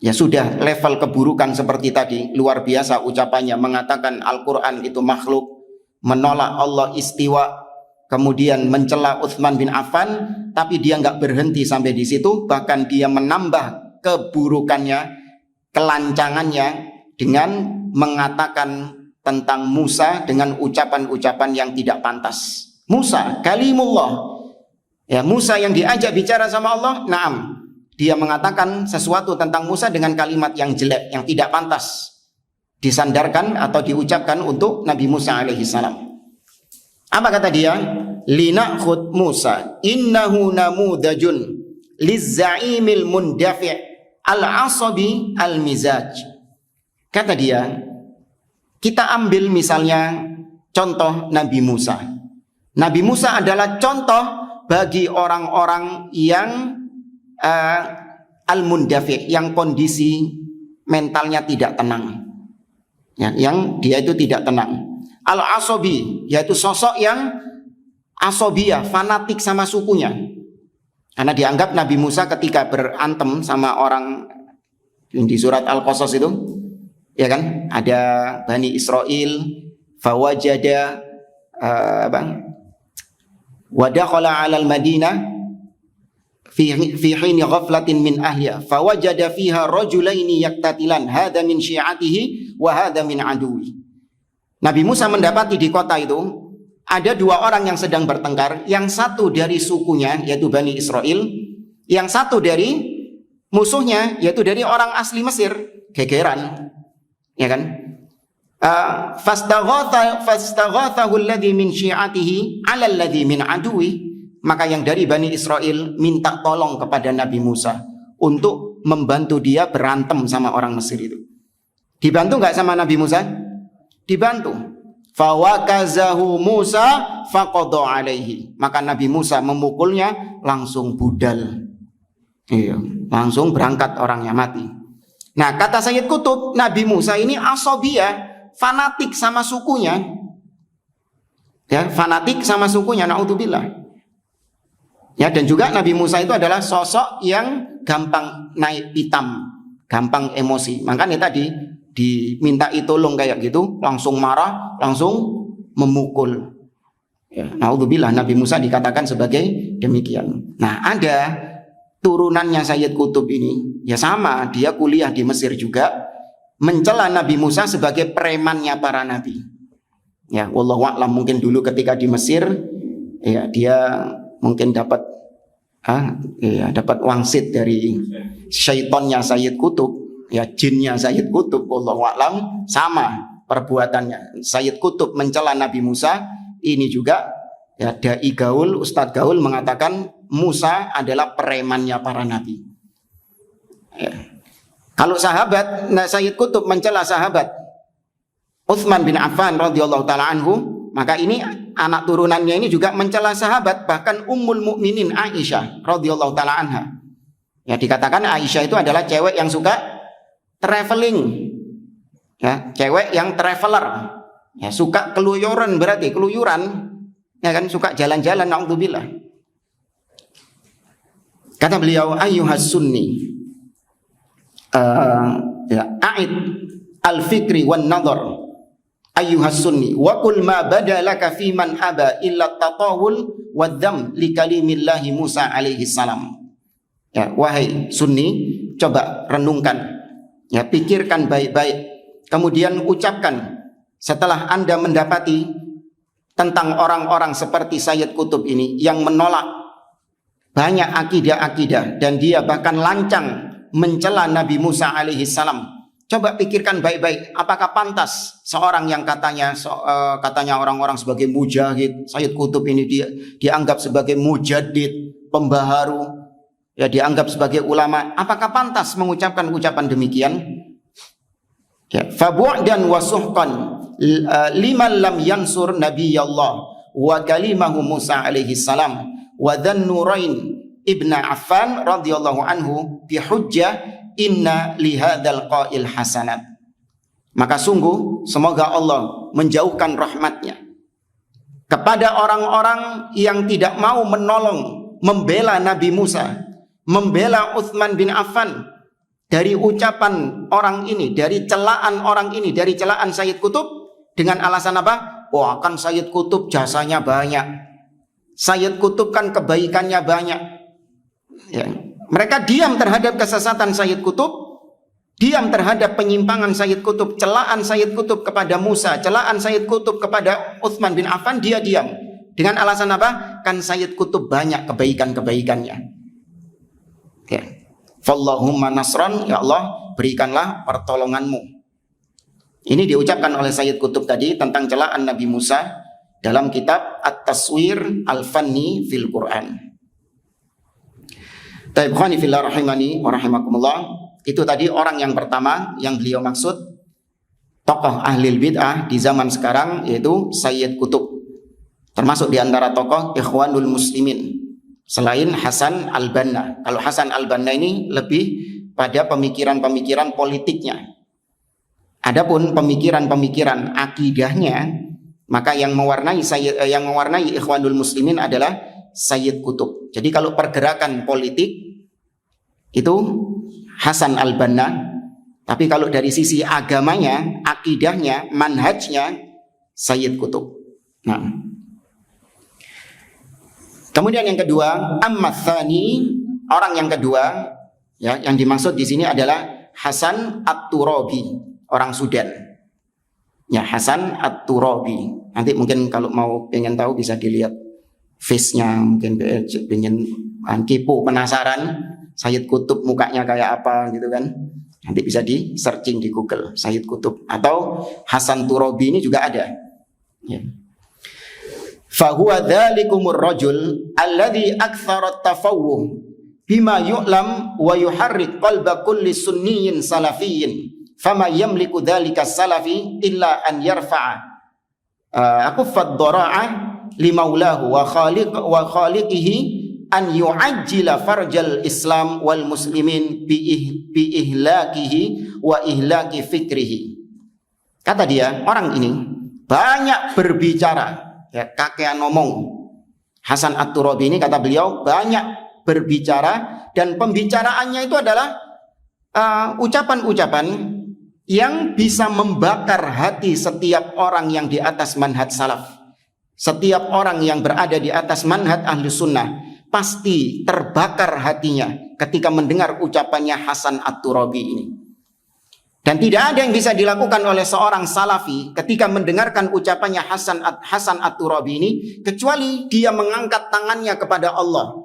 Ya sudah, level keburukan seperti tadi, luar biasa ucapannya, mengatakan Al-Quran itu makhluk, menolak Allah istiwa, kemudian mencela Utsman bin Affan, tapi dia nggak berhenti sampai di situ, bahkan dia menambah keburukannya, kelancangannya dengan mengatakan tentang Musa dengan ucapan-ucapan yang tidak pantas. Musa, kalimullah. Ya, Musa yang diajak bicara sama Allah, naam. Dia mengatakan sesuatu tentang Musa dengan kalimat yang jelek, yang tidak pantas disandarkan atau diucapkan untuk Nabi Musa alaihi salam. Apa kata dia? Linakhud Musa innahu namudajun lizza'imil mundafi' al-asabi al-mizaj. Kata dia, kita ambil misalnya contoh Nabi Musa. Nabi Musa adalah contoh bagi orang-orang yang al-mundafi, yang kondisi mentalnya tidak tenang, ya, yang dia itu tidak tenang. Al-asobi, yaitu sosok yang asobiyah, fanatik sama sukunya. Karena dianggap Nabi Musa ketika berantem sama orang di surat Al-Qasas itu, ya kan, ada Bani Israel, fawajada wadakhala 'alal Madinah fi hini ghaflatin min ahliha fawajada fiha rajulaini yaktatilan hadza min syi'atihi wa hadza min aduwi. Nabi Musa mendapati di kota itu ada dua orang yang sedang bertengkar, yang satu dari sukunya yaitu Bani Israel, yang satu dari musuhnya yaitu dari orang asli Mesir. Gegeran, ya kan? Fastaghathahu alladhi min syi'atihi 'ala alladhi min aduwi. Maka yang dari Bani Israel minta tolong kepada Nabi Musa untuk membantu dia berantem sama orang Mesir itu. Dibantu nggak sama Nabi Musa? Dibantu. Fawakazahu Musa faqada alaihi. Maka Nabi Musa memukulnya, langsung budal. Iya, langsung berangkat orangnya, mati. Nah, kata Sayyid Qutb, Nabi Musa ini asobiyah, fanatik sama sukunya. Ya, fanatik sama sukunya, naudzubillah. Ya, dan juga Nabi Musa itu adalah sosok yang gampang naik pitam, gampang emosi. Makanya tadi diminta tolong kayak gitu, langsung marah, langsung memukul. Ya, naudzubillah, Nabi Musa dikatakan sebagai demikian. Nah, ada turunannya Sayyid Qutb ini, ya sama, dia kuliah di Mesir juga, mencela Nabi Musa sebagai premannya para nabi. Ya, wallahu a'lam, mungkin dulu ketika di Mesir, ya dia mungkin dapat wangsit dari syaitonnya Sayyid Qutb. Ya, jinnya Sayyid Qutb, wallahu a'lam, sama perbuatannya. Sayyid Qutb mencela Nabi Musa, ini juga ya, dai gaul, ustadz gaul mengatakan Musa adalah premannya para nabi. Ya. Kalau sahabat, nah Sayyid Qutb mencela sahabat Utsman bin Affan radhiyallahu taala anhu, maka ini anak turunannya ini juga mencela sahabat, bahkan Ummul Mukminin Aisyah radhiyallahu taala anha. Ya, dikatakan Aisyah itu adalah cewek yang suka traveling, ya, cewek yang traveler, ya, suka keluyuran, berarti keluyuran, ya kan, suka jalan-jalan, naudzubillah. Kata beliau, ayyuhas sunni, a'id al-fikri wan nadhar, ayyuhas sunni, wa qul ma badalaka fi man aba illa tatawul wa dham li kalimillahi Musa alaihi salam. Ya, wahai sunni, coba renungkan, ya, pikirkan baik-baik, kemudian ucapkan setelah Anda mendapati tentang orang-orang seperti Sayyid Qutb ini yang menolak banyak akidah-akidah dan dia bahkan lancang mencela Nabi Musa alaihi salam. Coba pikirkan baik-baik, apakah pantas seorang yang katanya orang-orang sebagai mujahid, Sayyid Qutb ini dia dianggap sebagai mujaddid, pembaharu, ya, dianggap sebagai ulama, apakah pantas mengucapkan ucapan demikian? Ya, fabu'dan wa suhqan liman lam yansur nabiyallah wa kalimahu Musa alaihi salam wa dzan nurain ibn Affan radhiyallahu anhu bi hujjah inna li hadzal qail hasanat. Maka sungguh semoga Allah menjauhkan rahmatnya kepada orang-orang yang tidak mau menolong, membela Nabi Musa, membela Utsman bin Affan dari ucapan orang ini, dari celaan orang ini, dari celaan Sayyid Qutb, dengan alasan apa? Oh, kan Sayyid Qutb jasanya banyak, Sayyid Qutb kan kebaikannya banyak. Ya. Mereka diam terhadap kesesatan Sayyid Qutb, diam terhadap penyimpangan Sayyid Qutb, celaan Sayyid Qutb kepada Musa, celaan Sayyid Qutb kepada Utsman bin Affan, dia diam. Dengan alasan apa? Kan Sayyid Qutb banyak kebaikan-kebaikannya. Ya. Fallahumma nasran, ya Allah berikanlah pertolonganmu. Ini diucapkan oleh Sayyid Qutb tadi tentang celaan Nabi Musa dalam kitab At-Taswir Al-Fanni fil Quran. Taibkhani fillah rahimani wa rahimakumullah. Itu tadi orang yang pertama yang beliau maksud, tokoh ahlil bid'ah di zaman sekarang, yaitu Sayyid Qutb. Termasuk di antara tokoh Ikhwanul Muslimin. selain Hasan al-Banna. Kalau Hasan al-Banna ini lebih pada pemikiran-pemikiran politiknya. Adapun pemikiran-pemikiran akidahnya, maka yang mewarnai Ikhwanul Muslimin adalah Sayyid Qutb. Jadi kalau pergerakan politik itu Hasan al-Banna, tapi kalau dari sisi agamanya, akidahnya, manhajnya Sayyid Qutb. Nah, kemudian yang kedua, Tsani, orang yang kedua, ya, yang dimaksud di sini adalah Hasan At-Turabi, orang Sudan. Ya, Hasan At-Turabi. Nanti mungkin kalau mau pengen tahu bisa dilihat face-nya, mungkin pengen kepo, penasaran Sayyid Qutb mukanya kayak apa gitu kan. Nanti bisa di searching di Google Sayyid Qutb atau Hasan Turabi ini juga ada. Ya. Fahuwa dzalikumur rajul alladzi aktsara at-tafawwuh bima yu'lam wa yuharrik qalba kulli sunniyin salafiyyin fama yamliku dzalika salafi illa an yarfa'a akuffad dara'ah limaulahu wa khaliqihi an yu'ajjila farjal Islam wal muslimin bi ihlakihi wa ihlaki fikrihi. Kata dia, orang ini banyak berbicara, ya, kakean ngomong. Hasan At-Turabi ini, kata beliau, banyak berbicara, dan pembicaraannya itu adalah ucapan-ucapan yang bisa membakar hati setiap orang yang di atas manhaj salaf. Setiap orang yang berada di atas manhaj ahli sunnah pasti terbakar hatinya ketika mendengar ucapannya Hasan At-Turabi ini. Dan tidak ada yang bisa dilakukan oleh seorang salafi ketika mendengarkan ucapannya Hasan At-Turabi ini, kecuali dia mengangkat tangannya kepada Allah,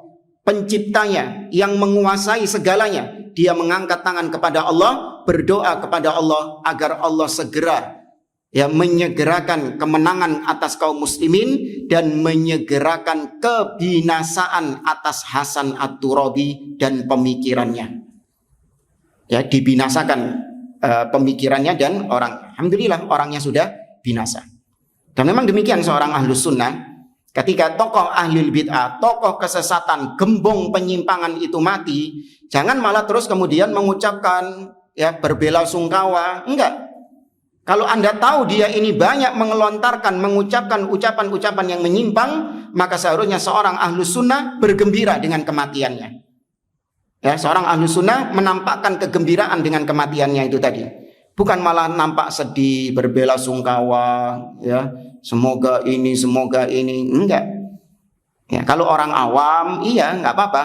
penciptanya yang menguasai segalanya. Dia mengangkat tangan kepada Allah, berdoa kepada Allah agar Allah segera, ya, menyegerakan kemenangan atas kaum muslimin dan menyegerakan kebinasaan atas Hasan At-Turabi dan pemikirannya. Ya, dibinasakan pemikirannya dan orang. Alhamdulillah orangnya sudah binasa. Dan memang demikian seorang ahlus sunnah, ketika tokoh ahlul bid'ah, tokoh kesesatan, gembong penyimpangan itu mati, jangan malah terus kemudian mengucapkan, ya, berbela sungkawa. Enggak. Kalau Anda tahu dia ini banyak mengelontarkan, mengucapkan ucapan-ucapan yang menyimpang, maka seharusnya seorang ahlus sunnah bergembira dengan kematiannya. Ya, seorang ahlus sunnah menampakkan kegembiraan dengan kematiannya itu tadi. Bukan malah nampak sedih, berbela sungkawa, ya, semoga ini. Enggak. Ya, kalau orang awam, iya, enggak apa-apa.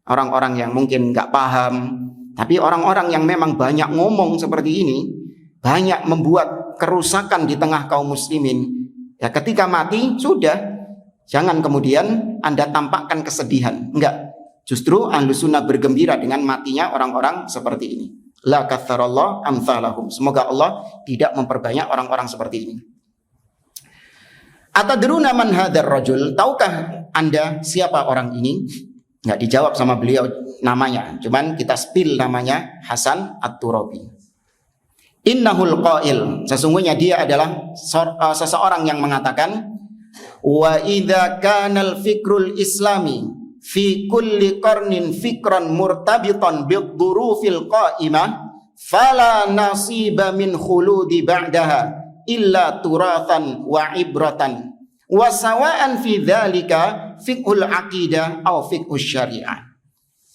Orang-orang yang mungkin enggak paham. Tapi orang-orang yang memang banyak ngomong seperti ini, banyak membuat kerusakan di tengah kaum muslimin, ya, ketika mati, sudah. Jangan kemudian Anda tampakkan kesedihan. Enggak. Justru ahlus sunnah bergembira dengan matinya orang-orang seperti ini. La katsarallahu amsalahum. Semoga Allah tidak memperbanyak orang-orang seperti ini. Atadruna man hadzal rajul? Tahukah Anda siapa orang ini? Enggak dijawab sama beliau namanya. Cuman kita spill namanya Hasan At-Turabi. Innahul qail. Sesungguhnya dia adalah seseorang yang mengatakan, wa idza kanal fikrul islami fi kulli qarnin fikran murtabitan bid-durufil qa'imah fala nasiba min khuludi ba'daha illa turathan wa ibratan wa sawa'an fi dzalika fiqhul aqidah aw fiqhus syariah.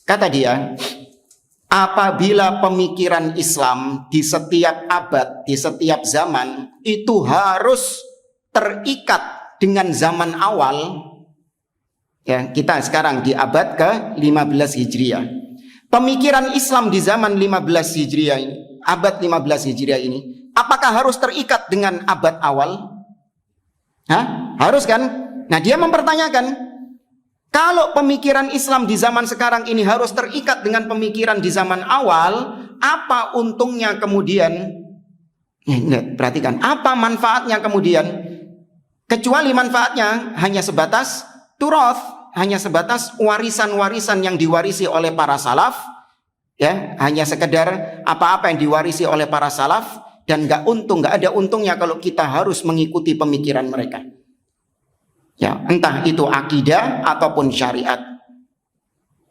Kata dia, apabila pemikiran Islam di setiap abad, di setiap zaman itu harus terikat dengan zaman awal. Ya, kita sekarang di abad ke-15 Hijriah. Pemikiran Islam di zaman 15 Hijriah ini, abad 15 Hijriah ini, apakah harus terikat dengan abad awal? Hah? Harus kan? Nah, dia mempertanyakan, kalau pemikiran Islam di zaman sekarang ini harus terikat dengan pemikiran di zaman awal, apa untungnya kemudian? Perhatikan, apa manfaatnya kemudian? Kecuali manfaatnya hanya sebatas turath, hanya sebatas warisan-warisan yang diwarisi oleh para salaf, ya, hanya sekedar apa-apa yang diwarisi oleh para salaf, dan nggak ada untungnya kalau kita harus mengikuti pemikiran mereka. Ya, entah itu akidah ataupun syariat.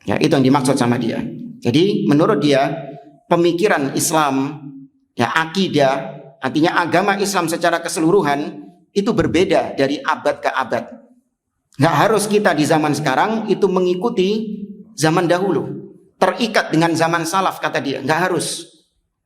Ya, itu yang dimaksud sama dia. Jadi menurut dia pemikiran Islam, ya akidah, artinya agama Islam secara keseluruhan itu berbeda dari abad ke abad. Nggak harus kita di zaman sekarang itu mengikuti zaman dahulu, terikat dengan zaman salaf, kata dia. Nggak harus.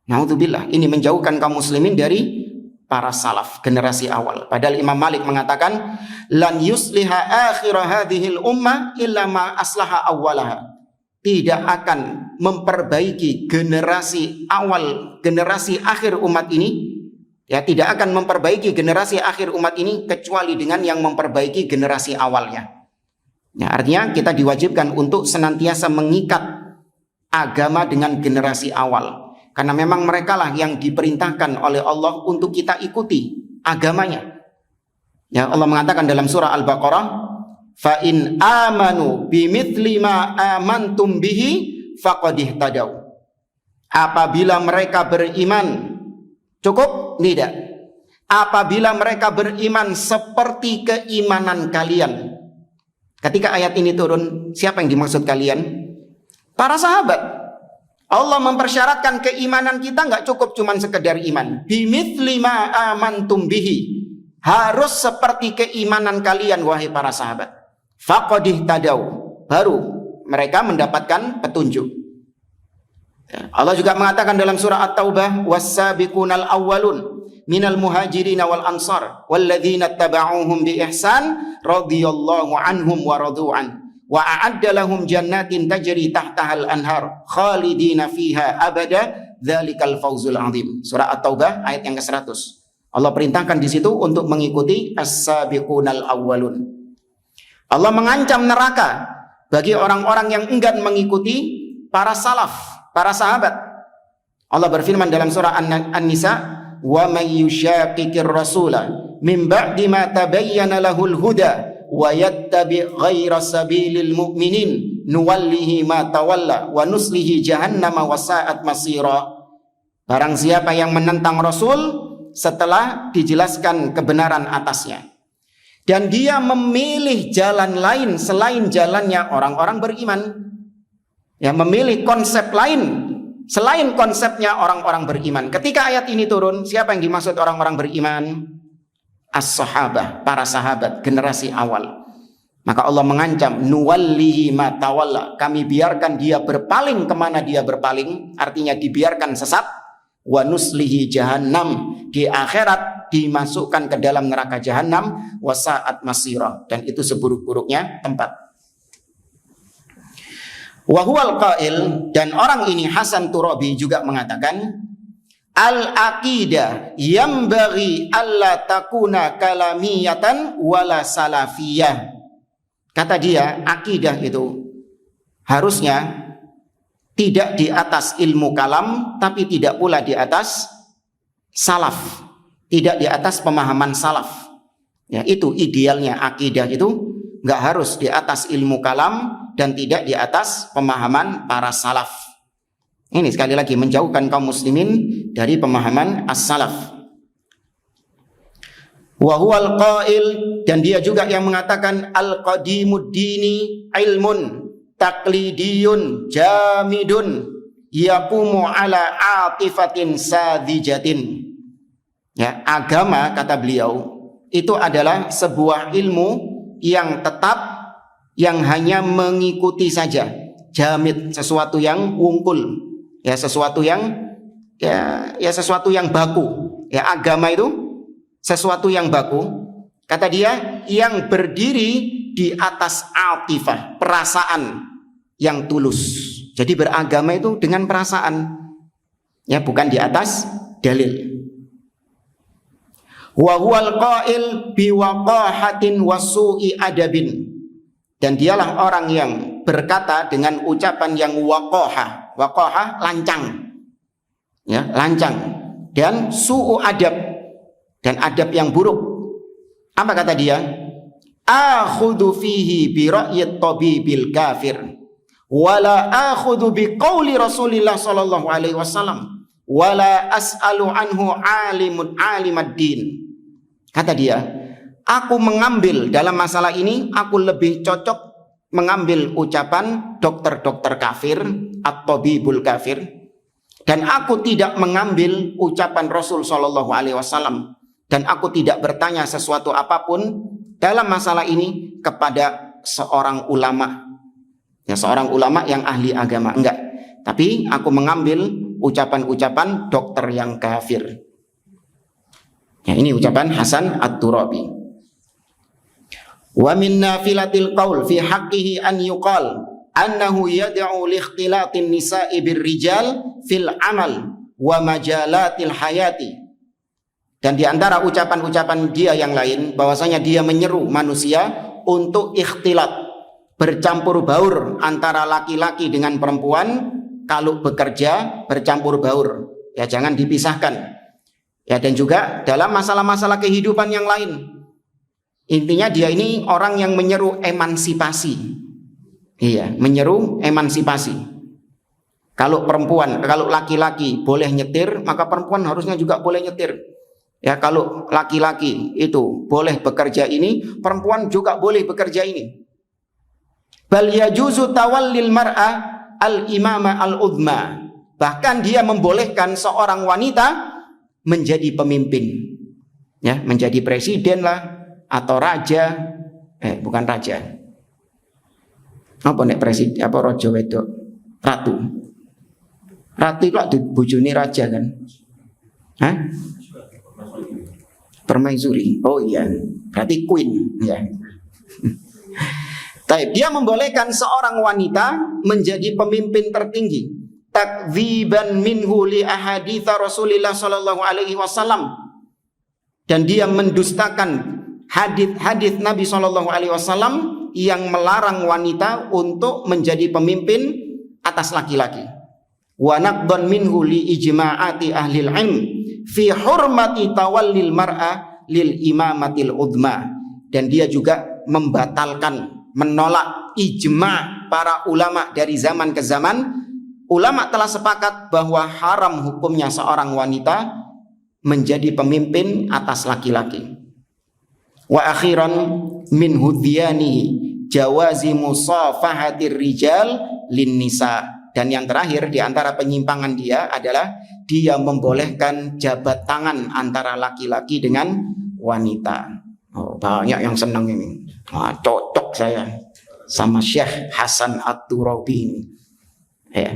Naudzubillah, ini menjauhkan kaum muslimin dari para salaf, generasi awal. Padahal Imam Malik mengatakan, lan yusliha akhirah hadhil ummah illa ma aslaha awwalaha. Tidak akan memperbaiki generasi awal, generasi akhir umat ini, ya tidak akan memperbaiki generasi akhir umat ini kecuali dengan yang memperbaiki generasi awalnya. Ya, artinya kita diwajibkan untuk senantiasa mengikat agama dengan generasi awal, karena memang merekalah yang diperintahkan oleh Allah untuk kita ikuti agamanya. Ya, Allah mengatakan dalam surah Al-Baqarah, fa in amanu bimithli ma amantum bihi faqad ihtadaw. Apabila mereka beriman, cukup? Tidak. Apabila mereka beriman seperti keimanan kalian. Ketika ayat ini turun, siapa yang dimaksud kalian? Para sahabat. Allah mempersyaratkan keimanan kita nggak cukup cuman sekedar iman. Bimithli ma amantum bihi. Harus seperti keimanan kalian, wahai para sahabat. Faqad ihtadaw, baru mereka mendapatkan petunjuk. Allah juga mengatakan dalam surah At-Taubah, was-sabiqunal awwalun minal muhajirin wal ansar walladzina tabauhum bi ihsan radhiyallahu anhum wa radu'an wa a'adda lahum jannatin tajri tahtahal anhar khalidina fiha abada dzalikal fawzul azim. Surah At-Taubah ayat yang ke-100. Allah perintahkan di situ untuk mengikuti as-sabiqunal awwalun. Allah mengancam neraka bagi orang-orang yang enggan mengikuti para salaf, para sahabat. Allah berfirman dalam surah An-Nisa, "Wa may yushaqiqir rasula min ba'di ma tabayyana lahul huda wa yattabi' ghaira sabilil mu'minin nuwallihi ma tawalla wa nuslihi jahannama wa sa'at masira." Barang siapa yang menentang Rasul setelah dijelaskan kebenaran atasnya, dan dia memilih jalan lain selain jalannya orang-orang beriman, ya memilih konsep lain selain konsepnya orang-orang beriman. Ketika ayat ini turun, siapa yang dimaksud orang-orang beriman? As-sahabah, para sahabat, generasi awal. Maka Allah mengancam, nuwallihi ma tawalla, kami biarkan dia berpaling kemana dia berpaling, artinya dibiarkan sesat. Wa nuslihi jahannam, di akhirat dimasukkan ke dalam neraka jahanam, wasaat masira, dan itu seburuk-buruknya tempat. Wa huwal qail, dan orang ini Hasan Turabi juga mengatakan, al-aqidah yambaghi alla takuna kalamiyatan wala salafiyah. Kata dia, akidah itu harusnya tidak di atas ilmu kalam, tapi tidak pula di atas salaf, tidak di atas pemahaman salaf. Ya, itu idealnya akidah itu nggak harus di atas ilmu kalam dan tidak di atas pemahaman para salaf. Ini sekali lagi menjauhkan kaum muslimin dari pemahaman as-salaf. Wa huwal qail, dan dia juga yang mengatakan al-qadimud dini ilmun taklidiyun jamidun yaqumu ala atifatin sadijatin. Ya, agama, kata beliau, itu adalah sebuah ilmu yang tetap, yang hanya mengikuti saja. Jamid, sesuatu yang wungkul, ya sesuatu yang sesuatu yang baku. Ya, agama itu sesuatu yang baku. Kata dia, yang berdiri di atas atifah, perasaan yang tulus. Jadi beragama itu dengan perasaan, ya bukan di atas dalil. Wa huwal qail biwaqahatin wasu'i adabin, dan dialah orang yang berkata dengan ucapan yang waqahah. Waqahah lancang, ya lancang, dan su'u adab, dan adab yang buruk. Apa kata dia? Akhudhu fihi bi ra'yit tabibil kafir wala akhudhu bi qauli Rasulillah sallallahu alaihi wasallam wala as'alu anhu alimad din. Kata dia, aku mengambil dalam masalah ini, aku lebih cocok mengambil ucapan dokter-dokter kafir atau tabibul kafir, dan aku tidak mengambil ucapan Rasul Shallallahu Alaihi Wasallam, dan aku tidak bertanya sesuatu apapun dalam masalah ini kepada seorang ulama, ya seorang ulama yang ahli agama, enggak. Tapi aku mengambil ucapan-ucapan dokter yang kafir. Ya, ini ucapan Hasan At-Turabi. Wa min nafilatil qaul fi haqqihi an yuqal annahu yad'u li ikhtilatin nisa'i birrijal fil amal wa majalatil hayati. Dan di antara ucapan-ucapan dia yang lain, bahwasanya dia menyeru manusia untuk ikhtilat, bercampur baur antara laki-laki dengan perempuan. Kalau bekerja bercampur baur, ya jangan dipisahkan. Ya, dan juga dalam masalah-masalah kehidupan yang lain. Intinya dia ini orang yang menyeru emansipasi. Iya, menyeru emansipasi. Kalau perempuan, kalau laki-laki boleh nyetir, maka perempuan harusnya juga boleh nyetir. Ya, kalau laki-laki itu boleh bekerja ini, perempuan juga boleh bekerja ini. Bal yajuzu tawallil mar'ah al-imama al-udma. Bahkan dia membolehkan seorang wanita menjadi pemimpin, ya, menjadi presiden lah, atau raja, bukan raja, apa nek presiden, apa raja wedok, ratu itu bojone raja kan, hah? Permaisuri, oh iya, berarti queen, ya. Dia membolehkan seorang wanita menjadi pemimpin tertinggi, takdziban minhu li ahaditsa Rasulillah sallallahu alaihi wasallam, dan dia mendustakan hadis Nabi sallallahu alaihi wasallam yang melarang wanita untuk menjadi pemimpin atas laki-laki. Wa naqdan minhu li ijma'ati ahlil ilm fi hurmati tawallil mar'a lil imamatil udma, dan dia juga membatalkan, menolak ijma' para ulama dari zaman ke zaman. Ulama telah sepakat bahwa haram hukumnya seorang wanita menjadi pemimpin atas laki-laki. Wa akhiran min hudhiyani jawazi musafahatir rijal lin nisa, dan yang terakhir di antara penyimpangan dia adalah dia membolehkan jabat tangan antara laki-laki dengan wanita. Oh, banyak yang senang ini. Cocok saya sama Syekh Hasan At-Turabi ini. Ya.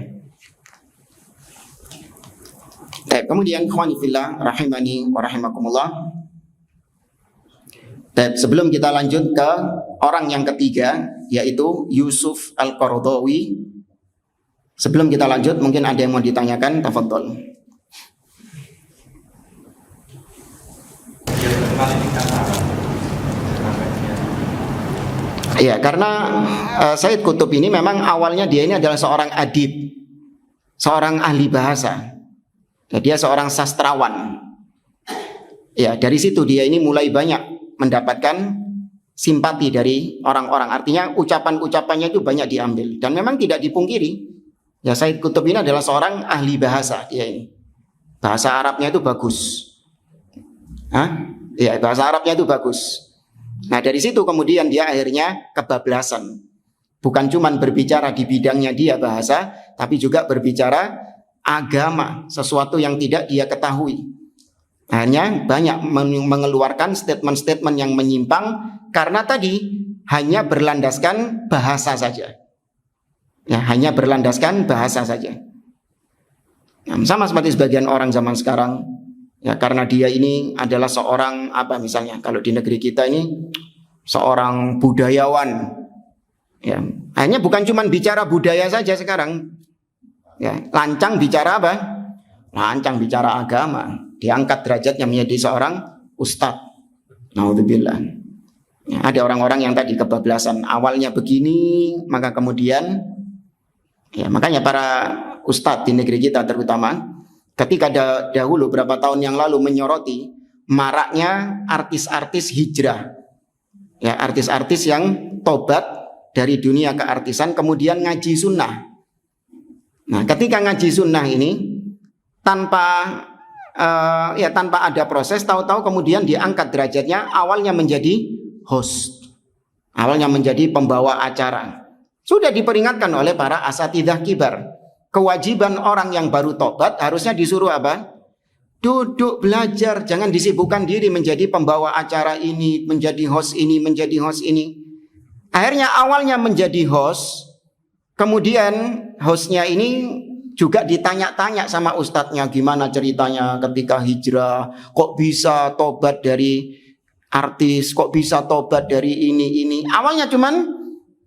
Kemudian ikhwani fillah rahimani wa rahimakumullah. Sebelum kita lanjut ke orang yang ketiga, yaitu Yusuf Al-Qaradawi, sebelum kita lanjut mungkin ada yang mau ditanyakan, tafadhol. Ya, karena Said Qutb ini memang awalnya dia ini adalah seorang adib, seorang ahli bahasa. Dia seorang sastrawan. Ya, dari situ dia ini mulai banyak mendapatkan simpati dari orang-orang. Artinya ucapan-ucapannya itu banyak diambil, dan memang tidak dipungkiri. Ya, Said Qutb ini adalah seorang ahli bahasa. Dia ini bahasa Arabnya itu bagus. Ya, bahasa Arabnya itu bagus. Nah, dari situ kemudian dia akhirnya kebablasan. Bukan cuma berbicara di bidangnya dia bahasa, tapi juga berbicara agama, sesuatu yang tidak dia ketahui. Hanya banyak mengeluarkan statement-statement yang menyimpang karena tadi hanya berlandaskan bahasa saja. Ya, hanya berlandaskan bahasa saja. Nah, sama seperti sebagian orang zaman sekarang. Ya, karena dia ini adalah seorang apa misalnya kalau di negeri kita ini seorang budayawan. Ya, hanya bukan cuma bicara budaya saja sekarang. Ya, lancang bicara apa? Lancang bicara agama. Diangkat derajatnya menjadi seorang ustadz. Naudzubillah. Ya, ada orang-orang yang tadi kebablasan. Awalnya begini, maka kemudian, ya makanya para ustadz di negeri kita terutama, ketika dahulu berapa tahun yang lalu menyoroti maraknya artis-artis hijrah. Ya, artis-artis yang tobat dari dunia keartisan kemudian ngaji sunnah. Nah, ketika ngaji sunnah ini tanpa ada proses, tahu-tahu kemudian diangkat derajatnya, awalnya menjadi host, awalnya menjadi pembawa acara. Sudah diperingatkan oleh para asatidzah kibar. Kewajiban orang yang baru tobat harusnya disuruh apa? Duduk belajar, jangan disibukkan diri menjadi pembawa acara ini, menjadi host ini, menjadi host ini. Akhirnya awalnya menjadi host, kemudian hostnya ini juga ditanya-tanya sama ustadznya, gimana ceritanya ketika hijrah, kok bisa tobat dari artis, kok bisa tobat dari ini. Awalnya cuman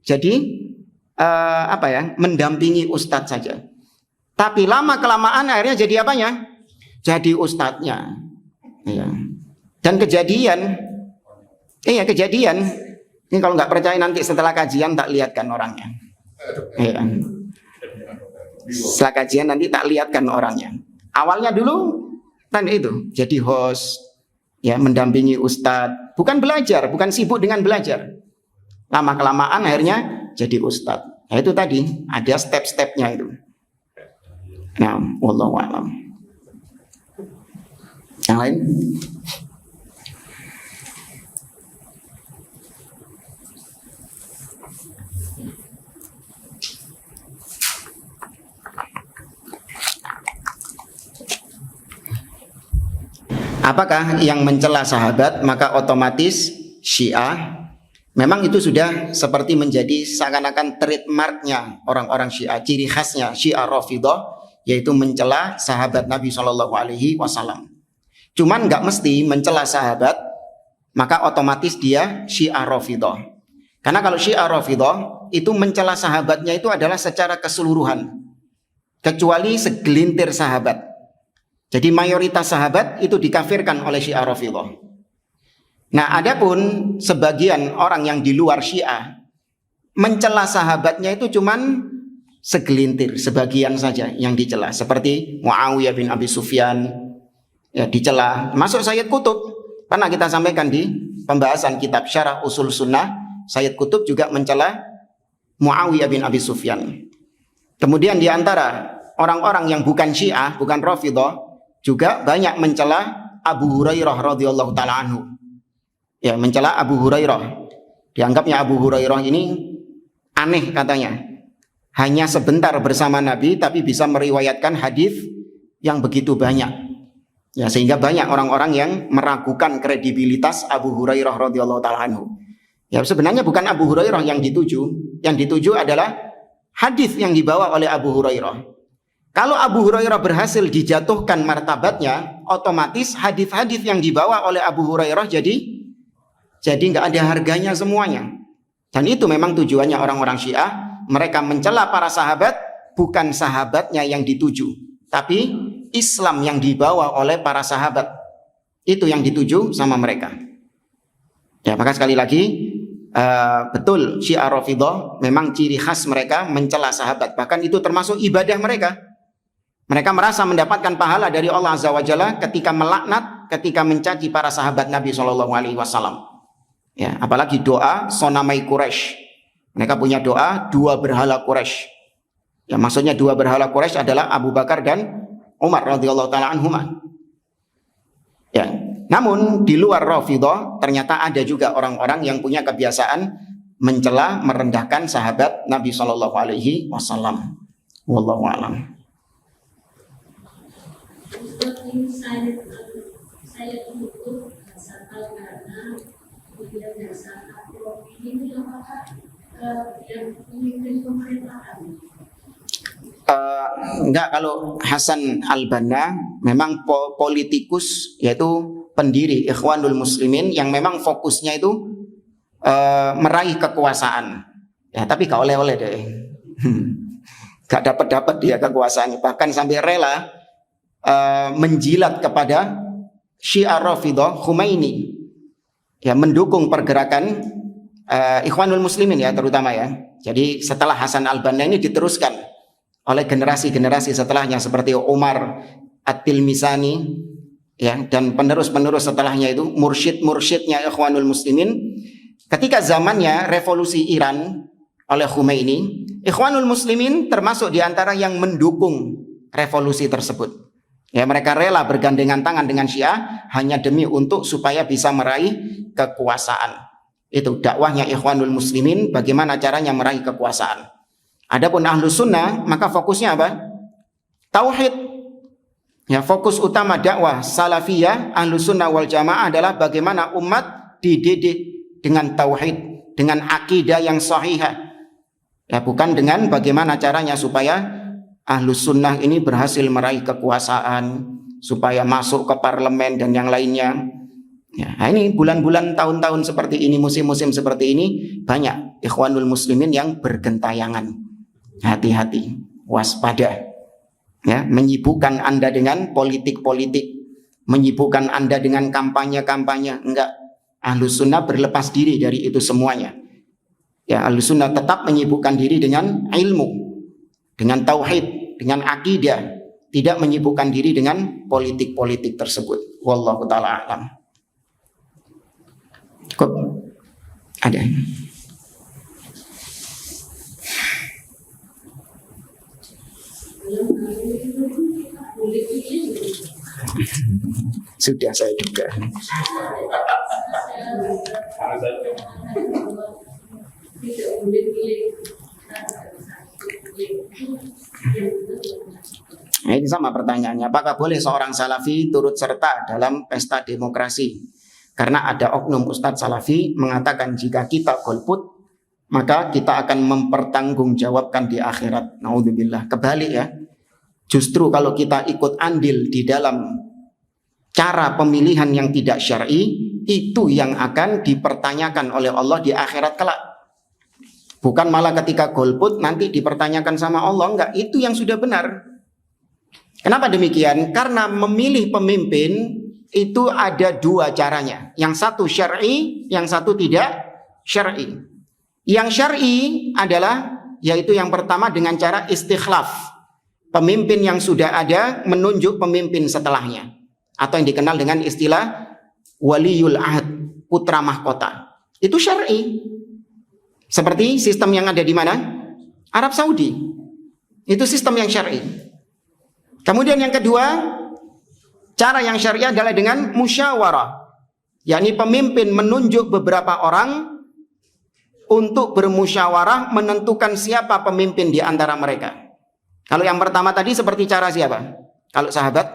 jadi mendampingi ustadz saja. Tapi lama kelamaan akhirnya jadi apanya? Jadi ustadznya. Ya. Dan kejadian. Ini kalau nggak percaya nanti setelah kajian tak lihatkan orangnya. Ya. Setelah kajian nanti tak lihatkan orangnya. Awalnya dulu tanda itu jadi host, ya, mendampingi ustadz, bukan belajar, bukan sibuk dengan belajar. Lama kelamaan akhirnya jadi ustadz. Nah, itu tadi ada step-stepnya itu. Nah, wallahu a'lam. Yang lain? Apakah yang mencela sahabat maka otomatis Syiah? Memang itu sudah seperti menjadi seakan-akan trademarknya orang-orang Syiah, ciri khasnya Syiah Rafidhah, yaitu mencela sahabat Nabi SAW. Cuman nggak mesti mencela sahabat maka otomatis dia Syiah Rafidhah. Karena kalau Syiah Rafidhah itu mencela sahabatnya itu adalah secara keseluruhan, kecuali segelintir sahabat. Jadi mayoritas sahabat itu dikafirkan oleh Syiah Rafidhah. Nah, adapun sebagian orang yang di luar Syiah mencela sahabatnya itu cuman segelintir, sebagian saja yang dicela. Seperti Muawiyah bin Abi Sufyan, ya, dicela. Masuk Sayyid Qutb, karena kita sampaikan di pembahasan kitab Syarah Usul Sunnah, Sayyid Qutb juga mencela Muawiyah bin Abi Sufyan. Kemudian di antara orang-orang yang bukan Syiah, bukan Rafidhah, juga banyak mencela Abu Hurairah radhiyallahu taala anhu. Ya, mencela Abu Hurairah. Dianggapnya Abu Hurairah ini aneh katanya. Hanya sebentar bersama Nabi tapi bisa meriwayatkan hadis yang begitu banyak. Ya, sehingga banyak orang-orang yang meragukan kredibilitas Abu Hurairah radhiyallahu taala anhu. Ya, sebenarnya bukan Abu Hurairah yang dituju. Yang dituju adalah hadis yang dibawa oleh Abu Hurairah. Kalau Abu Hurairah berhasil dijatuhkan martabatnya, otomatis hadis-hadis yang dibawa oleh Abu Hurairah jadi nggak ada harganya semuanya. Dan itu memang tujuannya orang-orang Syiah. Mereka mencela para sahabat, bukan sahabatnya yang dituju, tapi Islam yang dibawa oleh para sahabat. Itu yang dituju sama mereka. Ya, maka sekali lagi betul Syiah Rafidhah memang ciri khas mereka mencela sahabat. Bahkan itu termasuk ibadah mereka. Mereka merasa mendapatkan pahala dari Allah Azza wa Jalla ketika melaknat, ketika mencaci para sahabat Nabi SAW. Ya, apalagi doa sonamai Quraisy. Mereka punya doa dua berhala Quraisy. Ya, maksudnya dua berhala Quraisy adalah Abu Bakar dan Umar radhiyallahu taala anhuma. Ya, namun di luar Rafidhah ternyata ada juga orang-orang yang punya kebiasaan mencela, merendahkan sahabat Nabi SAW. Wallahu a'lam. Saya tutup asal karena kemudian dasar akrofi ini apakah yang memimpin pemerintahan? Enggak, kalau Hasan Al-Banna memang politikus, yaitu pendiri Ikhwanul Muslimin yang memang fokusnya itu meraih kekuasaan. Ya, tapi gak oleh-oleh deh. Gak dapat dia kekuasaannya, bahkan sampai rela menjilat kepada Syiah Rafidhah Khomeini, ya, mendukung pergerakan Ikhwanul Muslimin ya terutama ya. Jadi setelah Hasan Al-Banna ini diteruskan oleh generasi-generasi setelahnya seperti Umar At-Tilmisani, ya, dan penerus-penerus setelahnya itu mursyid-mursyidnya Ikhwanul Muslimin. Ketika zamannya revolusi Iran oleh Khomeini, Ikhwanul Muslimin termasuk di antara yang mendukung revolusi tersebut. Ya, mereka rela bergandengan tangan dengan Syiah hanya demi untuk supaya bisa meraih kekuasaan. Itu dakwahnya Ikhwanul Muslimin, bagaimana caranya meraih kekuasaan. Adapun Ahlus Sunnah, maka fokusnya apa? Tauhid. Ya, fokus utama dakwah salafiyah Ahlus Sunnah wal Jamaah adalah bagaimana umat dididik dengan tauhid, dengan akidah yang sahihah. Ya, bukan dengan bagaimana caranya supaya Ahlus Sunnah ini berhasil meraih kekuasaan, supaya masuk ke parlemen dan yang lainnya. Ya, ini bulan-bulan, tahun-tahun seperti ini, musim-musim seperti ini, banyak Ikhwanul Muslimin yang bergentayangan. Hati-hati, waspada. Ya, menyibukkan Anda dengan politik-politik, menyibukkan Anda dengan kampanye-kampanye. Enggak, Ahlus Sunnah berlepas diri dari itu semuanya. Ya, Ahlus Sunnah tetap menyibukkan diri dengan ilmu, dengan tauhid, dengan akidah, tidak menyibukkan diri dengan politik-politik tersebut. Wallahu ta'ala a'lam. Cukup? Ada? Sudah saya duga. Nah, ini sama pertanyaannya, apakah boleh seorang salafi turut serta dalam pesta demokrasi? Karena ada oknum Ustadz Salafi mengatakan jika kita golput, maka kita akan mempertanggungjawabkan di akhirat. Naudzubillah. Kebalik ya. Justru kalau kita ikut andil di dalam cara pemilihan yang tidak syar'i, itu yang akan dipertanyakan oleh Allah di akhirat kelak. Bukan malah ketika golput nanti dipertanyakan sama Allah. Enggak, itu yang sudah benar. Kenapa demikian? Karena memilih pemimpin itu ada dua caranya. Yang satu syar'i, yang satu tidak syar'i. Yang syar'i adalah, yaitu yang pertama dengan cara istikhlaf. Pemimpin yang sudah ada menunjuk pemimpin setelahnya. Atau yang dikenal dengan istilah waliyul ahad, putra mahkota. Itu syar'i. Seperti sistem yang ada di mana? Arab Saudi. Itu sistem yang syar'i. Kemudian yang kedua, cara yang syariah adalah dengan musyawarah. Yakni pemimpin menunjuk beberapa orang untuk bermusyawarah menentukan siapa pemimpin di antara mereka. Kalau yang pertama tadi seperti cara siapa? Kalau sahabat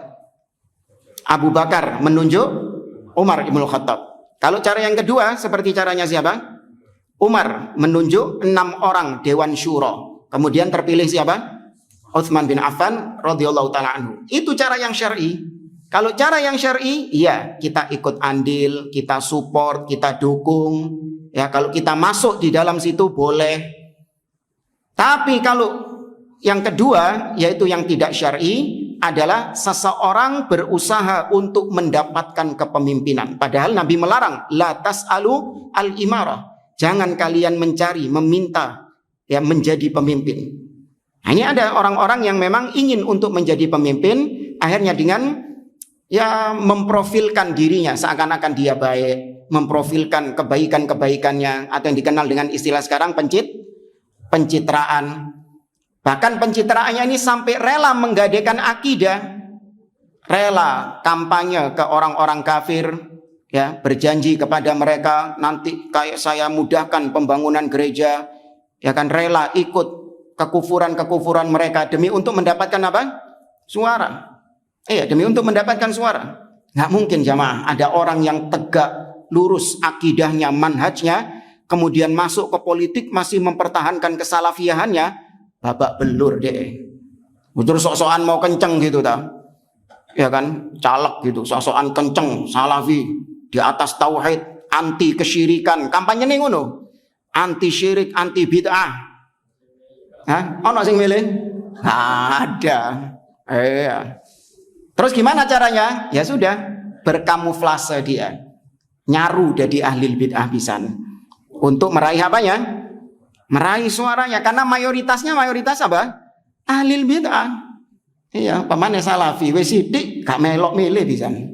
Abu Bakar menunjuk Umar ibn Khattab. Kalau cara yang kedua seperti caranya siapa? Umar menunjuk 6 orang Dewan Syuro. Kemudian terpilih siapa? Utsman bin Affan radhiyallahu taala anhu. Itu cara yang syar'i. Kalau cara yang syar'i, ya kita ikut andil, kita support, kita dukung. Ya, kalau kita masuk di dalam situ boleh. Tapi kalau yang kedua, yaitu yang tidak syar'i, adalah seseorang berusaha untuk mendapatkan kepemimpinan. Padahal Nabi melarang, la tas'alu al-imarah. Jangan kalian mencari, meminta ya menjadi pemimpin. Nah, ini ada orang-orang yang memang ingin untuk menjadi pemimpin, akhirnya dengan ya memprofilkan dirinya seakan-akan dia baik, memprofilkan kebaikan-kebaikannya, atau yang dikenal dengan istilah sekarang pencitraan. Bahkan pencitraannya ini sampai rela menggadaikan akidah, rela kampanye ke orang-orang kafir, ya berjanji kepada mereka nanti kayak saya mudahkan pembangunan gereja, ya kan, rela ikut kekufuran mereka demi untuk mendapatkan apa? Suara. Demi untuk mendapatkan suara. Nggak mungkin jamaah ada orang yang tegak, lurus akidahnya, manhajnya, kemudian masuk ke politik masih mempertahankan kesalafiyahannya, babak belur deh. Terus sok-sokan mau kenceng gitu ta. Ya kan, caleg gitu, sok-sokan kenceng, salafi, di atas tauhid, anti kesyirikan, kampanye nih ngono. Anti syirik, anti bid'ah. Hah? Ono sing milih? Ada. Terus gimana caranya? Ya sudah, berkamuflase dia. Nyaru dari ahli bid'ah pisan. Untuk meraih apanya? Meraih suaranya. Karena mayoritas apa? Ahli bid'ah. Iya, pamane salafi wis sithik gak melok milih pisan.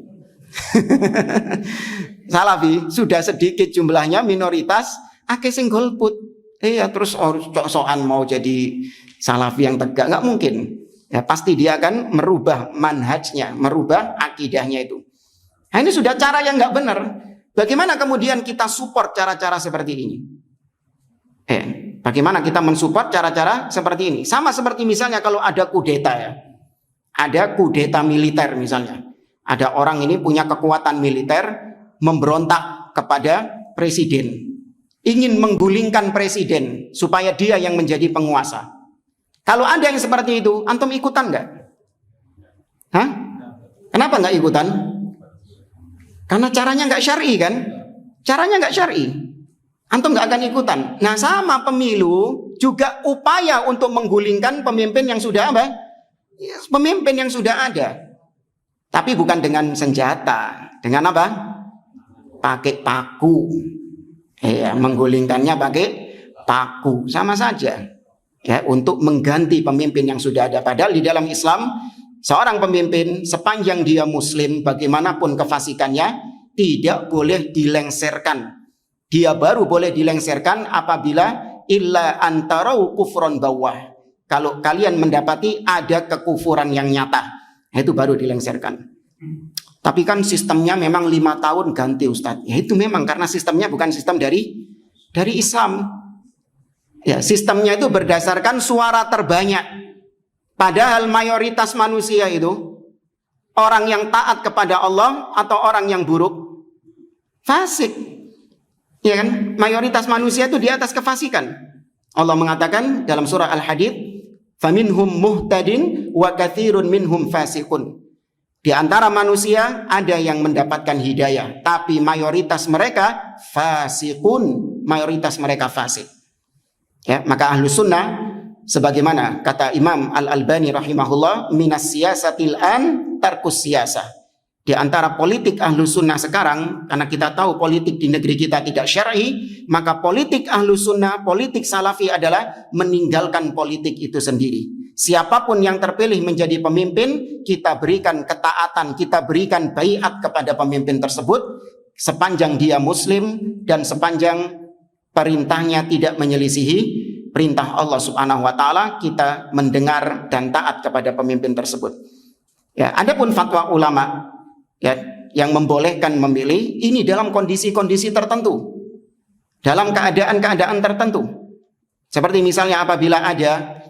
Salafi sudah sedikit jumlahnya, minoritas, akeh sing golput. Terus sok-sokan mau jadi salafi yang tegak, nggak mungkin. Ya pasti dia akan merubah manhajnya, merubah akidahnya itu. Nah, ini sudah cara yang nggak benar. Bagaimana kemudian kita support cara-cara seperti ini? Bagaimana kita mensupport cara-cara seperti ini? Sama seperti misalnya kalau ada kudeta ya. Ada kudeta militer misalnya. Ada orang ini punya kekuatan militer memberontak kepada presiden. Ingin menggulingkan presiden supaya dia yang menjadi penguasa. Kalau ada yang seperti itu, antum ikutan nggak? Hah? Kenapa nggak ikutan? Karena caranya nggak syar'i kan? Caranya nggak syar'i. Antum nggak akan ikutan. Nah sama pemilu juga upaya untuk menggulingkan pemimpin yang sudah apa? Pemimpin yang sudah ada. Tapi bukan dengan senjata. Dengan apa? Pakai paku. Menggulingkannya pakai paku. Sama saja. Ya, untuk mengganti pemimpin yang sudah ada. Padahal di dalam Islam, seorang pemimpin sepanjang dia muslim, bagaimanapun kefasikannya, tidak boleh dilengserkan. Dia baru boleh dilengserkan apabila illa antarau kufron bawah. Kalau kalian mendapati ada kekufuran yang nyata, itu baru dilengserkan. Tapi kan sistemnya memang 5 tahun ganti Ustadz. Ya itu memang karena sistemnya bukan sistem dari Islam. Ya, sistemnya itu berdasarkan suara terbanyak. Padahal mayoritas manusia itu orang yang taat kepada Allah atau orang yang buruk? Fasik. Ya kan? Mayoritas manusia itu di atas kefasikan. Allah mengatakan dalam surah Al-Hadid, "Faminhum muhtadin wa katsirun minhum fasiqun." Di antara manusia ada yang mendapatkan hidayah, tapi mayoritas mereka fasiqun, mayoritas mereka fasik. Ya, maka Ahlus Sunnah sebagaimana kata Imam Al-Albani rahimahullah, minas siyasatil an tarkus siyasah. Di antara politik Ahlus Sunnah sekarang, karena kita tahu politik di negeri kita tidak syar'i, maka politik Ahlus Sunnah, politik Salafi adalah meninggalkan politik itu sendiri. Siapapun yang terpilih menjadi pemimpin, kita berikan ketaatan, kita berikan baiat kepada pemimpin tersebut, sepanjang dia muslim dan sepanjang perintahnya tidak menyelisihi perintah Allah Subhanahu wa taala, kita mendengar dan taat kepada pemimpin tersebut. Ya, adapun fatwa ulama ya, yang membolehkan memilih ini dalam kondisi-kondisi tertentu, dalam keadaan-keadaan tertentu. Seperti misalnya apabila ada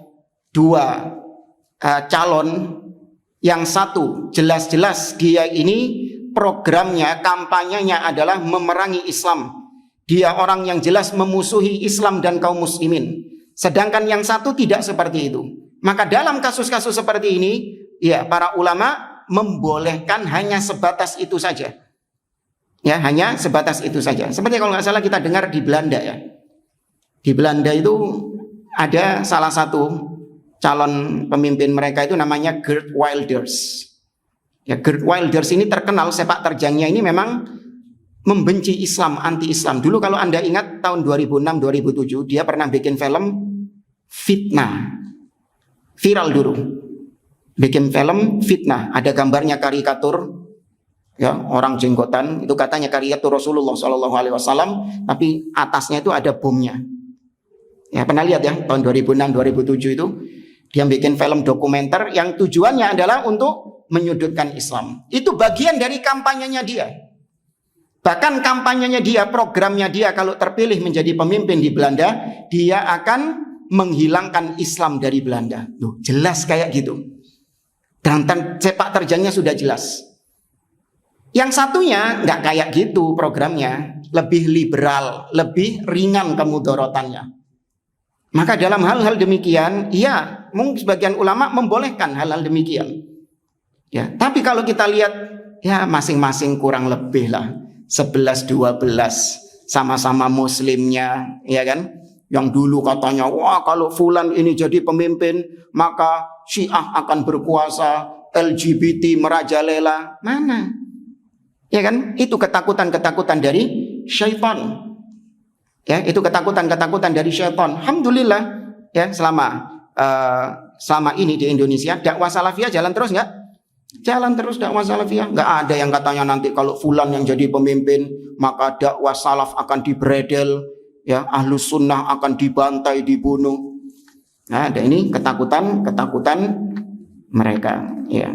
2 calon, yang satu jelas-jelas dia ini programnya, kampanyenya adalah memerangi Islam. Dia orang yang jelas memusuhi Islam dan kaum muslimin. Sedangkan yang satu tidak seperti itu. Maka dalam kasus-kasus seperti ini, ya para ulama membolehkan hanya sebatas itu saja. Ya, hanya sebatas itu saja. Seperti kalau nggak salah kita dengar di Belanda ya. Di Belanda itu ada salah satu calon pemimpin mereka itu namanya Geert Wilders. Ya, Geert Wilders ini terkenal sepak terjangnya ini memang membenci Islam, anti-Islam. Dulu kalau Anda ingat tahun 2006-2007 dia pernah bikin film Fitnah. Viral dulu. Bikin film Fitnah, ada gambarnya karikatur ya, orang jenggotan, itu katanya karikatur Rasulullah SAW, tapi atasnya itu ada bomnya. Ya, pernah lihat ya, tahun 2006-2007 itu dia bikin film dokumenter yang tujuannya adalah untuk menyudutkan Islam. Itu bagian dari kampanyenya dia. Bahkan kampanyenya dia, programnya dia kalau terpilih menjadi pemimpin di Belanda, dia akan menghilangkan Islam dari Belanda. Loh, jelas kayak gitu. Dan sepak terjangnya sudah jelas. Yang satunya nggak kayak gitu programnya, lebih liberal, lebih ringan kemudorotannya. Maka dalam hal-hal demikian, ya mungkin sebagian ulama membolehkan hal-hal demikian. Ya, tapi kalau kita lihat, ya masing-masing kurang lebih lah 11-12 sama-sama muslimnya, ya kan? Yang dulu katanya, wah kalau fulan ini jadi pemimpin, maka Syiah akan berkuasa, LGBT merajalela. Mana? Ya kan? Itu ketakutan-ketakutan dari syaitan. Ya, itu ketakutan-ketakutan dari syaitan. Alhamdulillah, ya selama ini di Indonesia dakwah salafiyah jalan terus nggak? Jalan terus dakwah salafiyah. Nggak ada yang katanya nanti kalau fulan yang jadi pemimpin, maka dakwah salaf akan dibredel. Ya, Ahlus Sunnah akan dibantai, dibunuh. Nah, ada ini ketakutan mereka. Ya.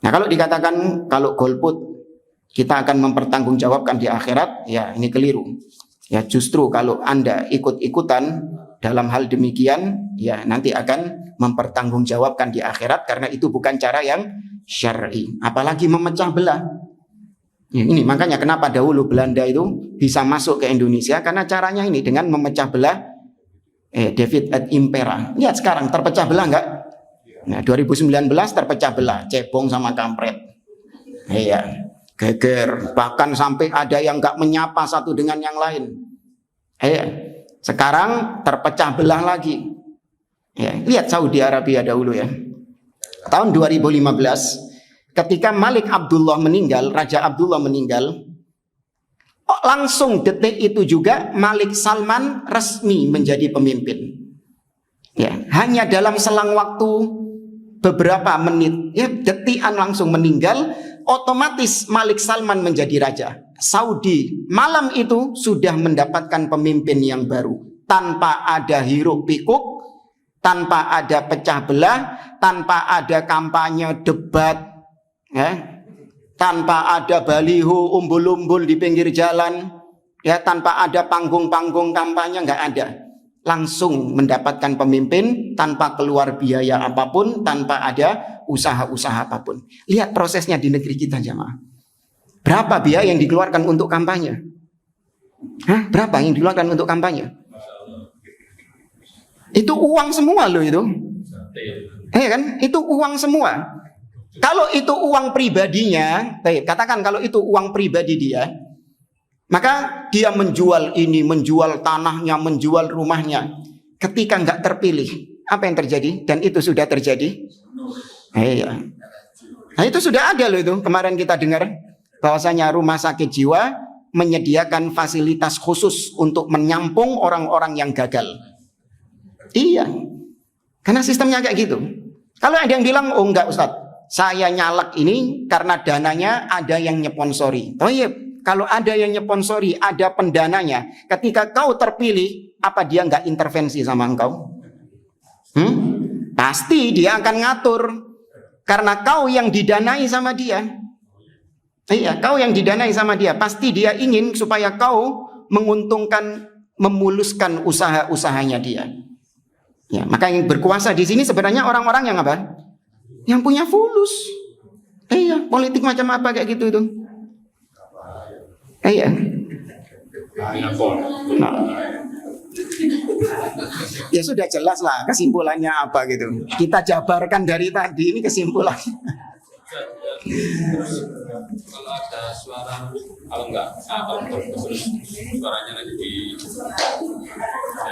Nah, kalau dikatakan kalau golput kita akan mempertanggungjawabkan di akhirat, ya ini keliru. Ya justru kalau Anda ikut-ikutan dalam hal demikian, ya nanti akan mempertanggungjawabkan di akhirat karena itu bukan cara yang syar'i. Apalagi memecah belah. Ya, ini makanya kenapa dahulu Belanda itu bisa masuk ke Indonesia karena caranya ini dengan memecah belah David et Impera. Lihat sekarang terpecah belah enggak? Nah, 2019 terpecah belah, cebong sama kampret. Iya, geger, bahkan sampai ada yang enggak menyapa satu dengan yang lain. Iya, sekarang terpecah belah lagi. Ya, lihat Saudi Arabia dahulu ya. Tahun 2015, ketika Malik Abdullah meninggal, Raja Abdullah meninggal, langsung detik itu juga Malik Salman resmi menjadi pemimpin. Ya, hanya dalam selang waktu beberapa menit, ya detikan langsung meninggal, otomatis Malik Salman menjadi raja. Saudi malam itu sudah mendapatkan pemimpin yang baru, tanpa ada hiruk pikuk, tanpa ada pecah belah, tanpa ada kampanye debat, ya, tanpa ada baliho umbul-umbul di pinggir jalan, ya, tanpa ada panggung-panggung kampanye, nggak ada. Langsung mendapatkan pemimpin tanpa keluar biaya apapun, tanpa ada usaha-usaha apapun. Lihat prosesnya di negeri kita jamaah. Berapa biaya yang dikeluarkan untuk kampanye? Hah? Berapa yang dikeluarkan untuk kampanye? Itu uang semua loh itu. Kan? Itu uang semua. Kalau itu uang pribadinya, katakan kalau itu uang pribadi dia, maka dia menjual ini, menjual tanahnya, menjual rumahnya. Ketika nggak terpilih, apa yang terjadi? Dan itu sudah terjadi. Nah itu sudah ada loh itu. Kemarin kita dengar bahwasanya rumah sakit jiwa menyediakan fasilitas khusus untuk menyampung orang-orang yang gagal. Iya, karena sistemnya kayak gitu. Kalau ada yang bilang, oh enggak Ustadz, saya nyalek ini karena dananya ada yang nyponsori. Oh iya, kalau ada yang nyponsori, ada pendananya. Ketika kau terpilih, apa dia nggak intervensi sama engkau? Pasti dia akan ngatur. Karena kau yang didanai sama dia. Iya, kau yang didanai sama dia. Pasti dia ingin supaya kau menguntungkan, memuluskan usaha-usahanya dia. Ya, maka yang berkuasa di sini sebenarnya orang-orang yang apa? Yang punya fulus. Iya, politik macam apa kayak gitu itu. Iya. Nah. Ya sudah jelas lah kesimpulannya apa gitu. Kita jabarkan dari tadi, ini kesimpulannya. Kalau ada suara, kalau enggak, terus suaranya nanti di.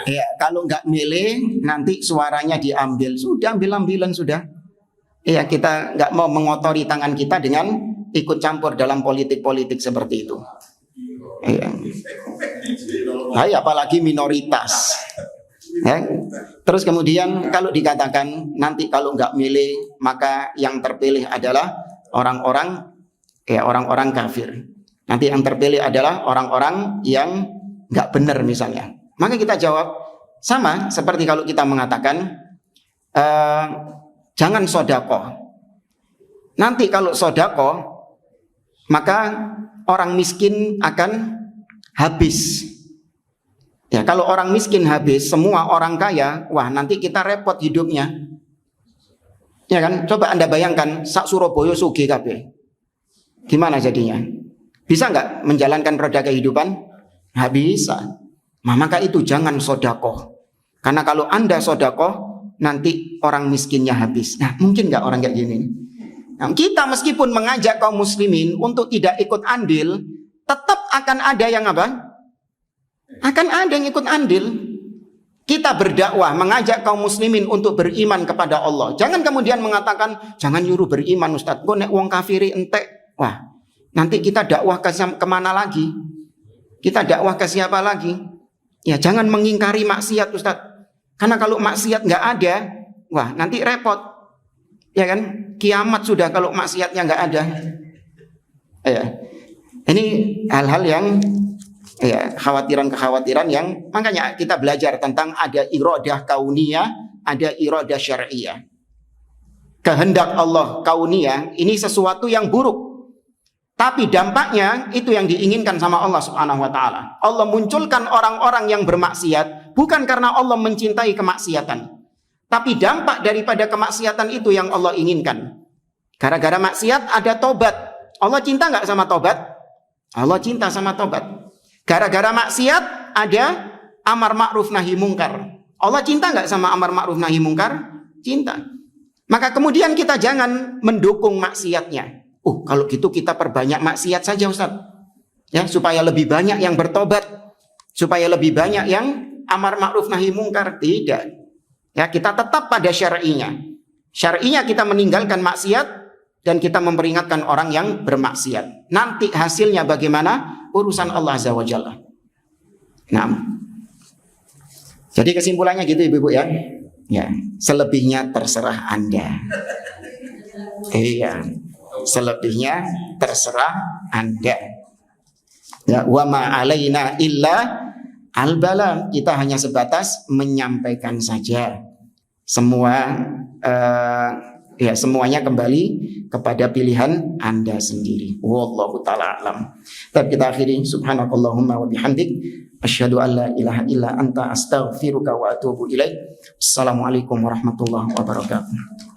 Ya, kalau enggak milih nanti suaranya diambil. Sudah ambil-ambilan sudah. Iya, kita enggak mau mengotori tangan kita dengan ikut campur dalam politik-politik seperti itu. Iya. Nah, apalagi minoritas. Ya. Terus kemudian kalau dikatakan nanti kalau enggak milih maka yang terpilih adalah orang-orang kafir. Nanti yang terpilih adalah orang-orang yang nggak benar misalnya. Maka kita jawab sama seperti kalau kita mengatakan jangan sodakoh. Nanti kalau sodakoh maka orang miskin akan habis. Ya, kalau orang miskin habis, semua orang kaya, wah nanti kita repot hidupnya. Ya kan? Coba Anda bayangkan, sak Surabaya sugih kabeh. Gimana jadinya? Bisa nggak menjalankan roda kehidupan? Nggak bisa. Nah, maka itu jangan sodakoh. Karena kalau Anda sodakoh, nanti orang miskinnya habis. Nah, mungkin nggak orang kayak gini? Nah, kita meskipun mengajak kaum muslimin untuk tidak ikut andil, tetap akan ada yang apa? Akan ada yang ikut andil. Kita berdakwah, mengajak kaum muslimin untuk beriman kepada Allah. Jangan kemudian mengatakan, jangan nyuruh beriman Ustaz. Kok nek wong kafiri entek. Wah, nanti kita dakwah kemana lagi? Kita dakwah ke siapa lagi? Ya jangan mengingkari maksiat Ustaz. Karena kalau maksiat nggak ada, wah nanti repot. Ya kan? Kiamat sudah kalau maksiatnya nggak ada. Ya. Ini hal-hal yang ya, kekhawatiran yang makanya kita belajar tentang ada iradah kauniyah, ada iradah syar'iyah. Kehendak Allah kauniyah ini sesuatu yang buruk. Tapi dampaknya itu yang diinginkan sama Allah Subhanahu wa taala. Allah munculkan orang-orang yang bermaksiat bukan karena Allah mencintai kemaksiatan. Tapi dampak daripada kemaksiatan itu yang Allah inginkan. Gara-gara maksiat ada tobat. Allah cinta nggak sama tobat? Allah cinta sama tobat. Gara-gara maksiat ada amar ma'ruf nahi mungkar. Allah cinta nggak sama amar ma'ruf nahi mungkar? Cinta. Maka kemudian kita jangan mendukung maksiatnya. Kalau gitu kita perbanyak maksiat saja Ustaz. Ya, supaya lebih banyak yang bertobat. Supaya lebih banyak yang amar ma'ruf nahi mungkar. Tidak. Ya, kita tetap pada syar'inya. Syar'inya kita meninggalkan maksiat dan kita memperingatkan orang yang bermaksiat. Nanti hasilnya bagaimana? Urusan Allah Azza wa Jalla. Nah. Jadi kesimpulannya gitu Ibu-ibu ya. Ya, selebihnya terserah Anda. Iya. Selebihnya terserah Anda. Ya, wa ma alaina illa al-bala. Kita hanya sebatas menyampaikan saja. Semuanya kembali kepada pilihan Anda sendiri. Wallahu taala alam. Tapi kita akhiri subhanakallahumma wa bihamdik asyhadu an la ilaha illa anta astaghfiruka wa atubu ilaik. Assalamualaikum warahmatullahi wabarakatuh.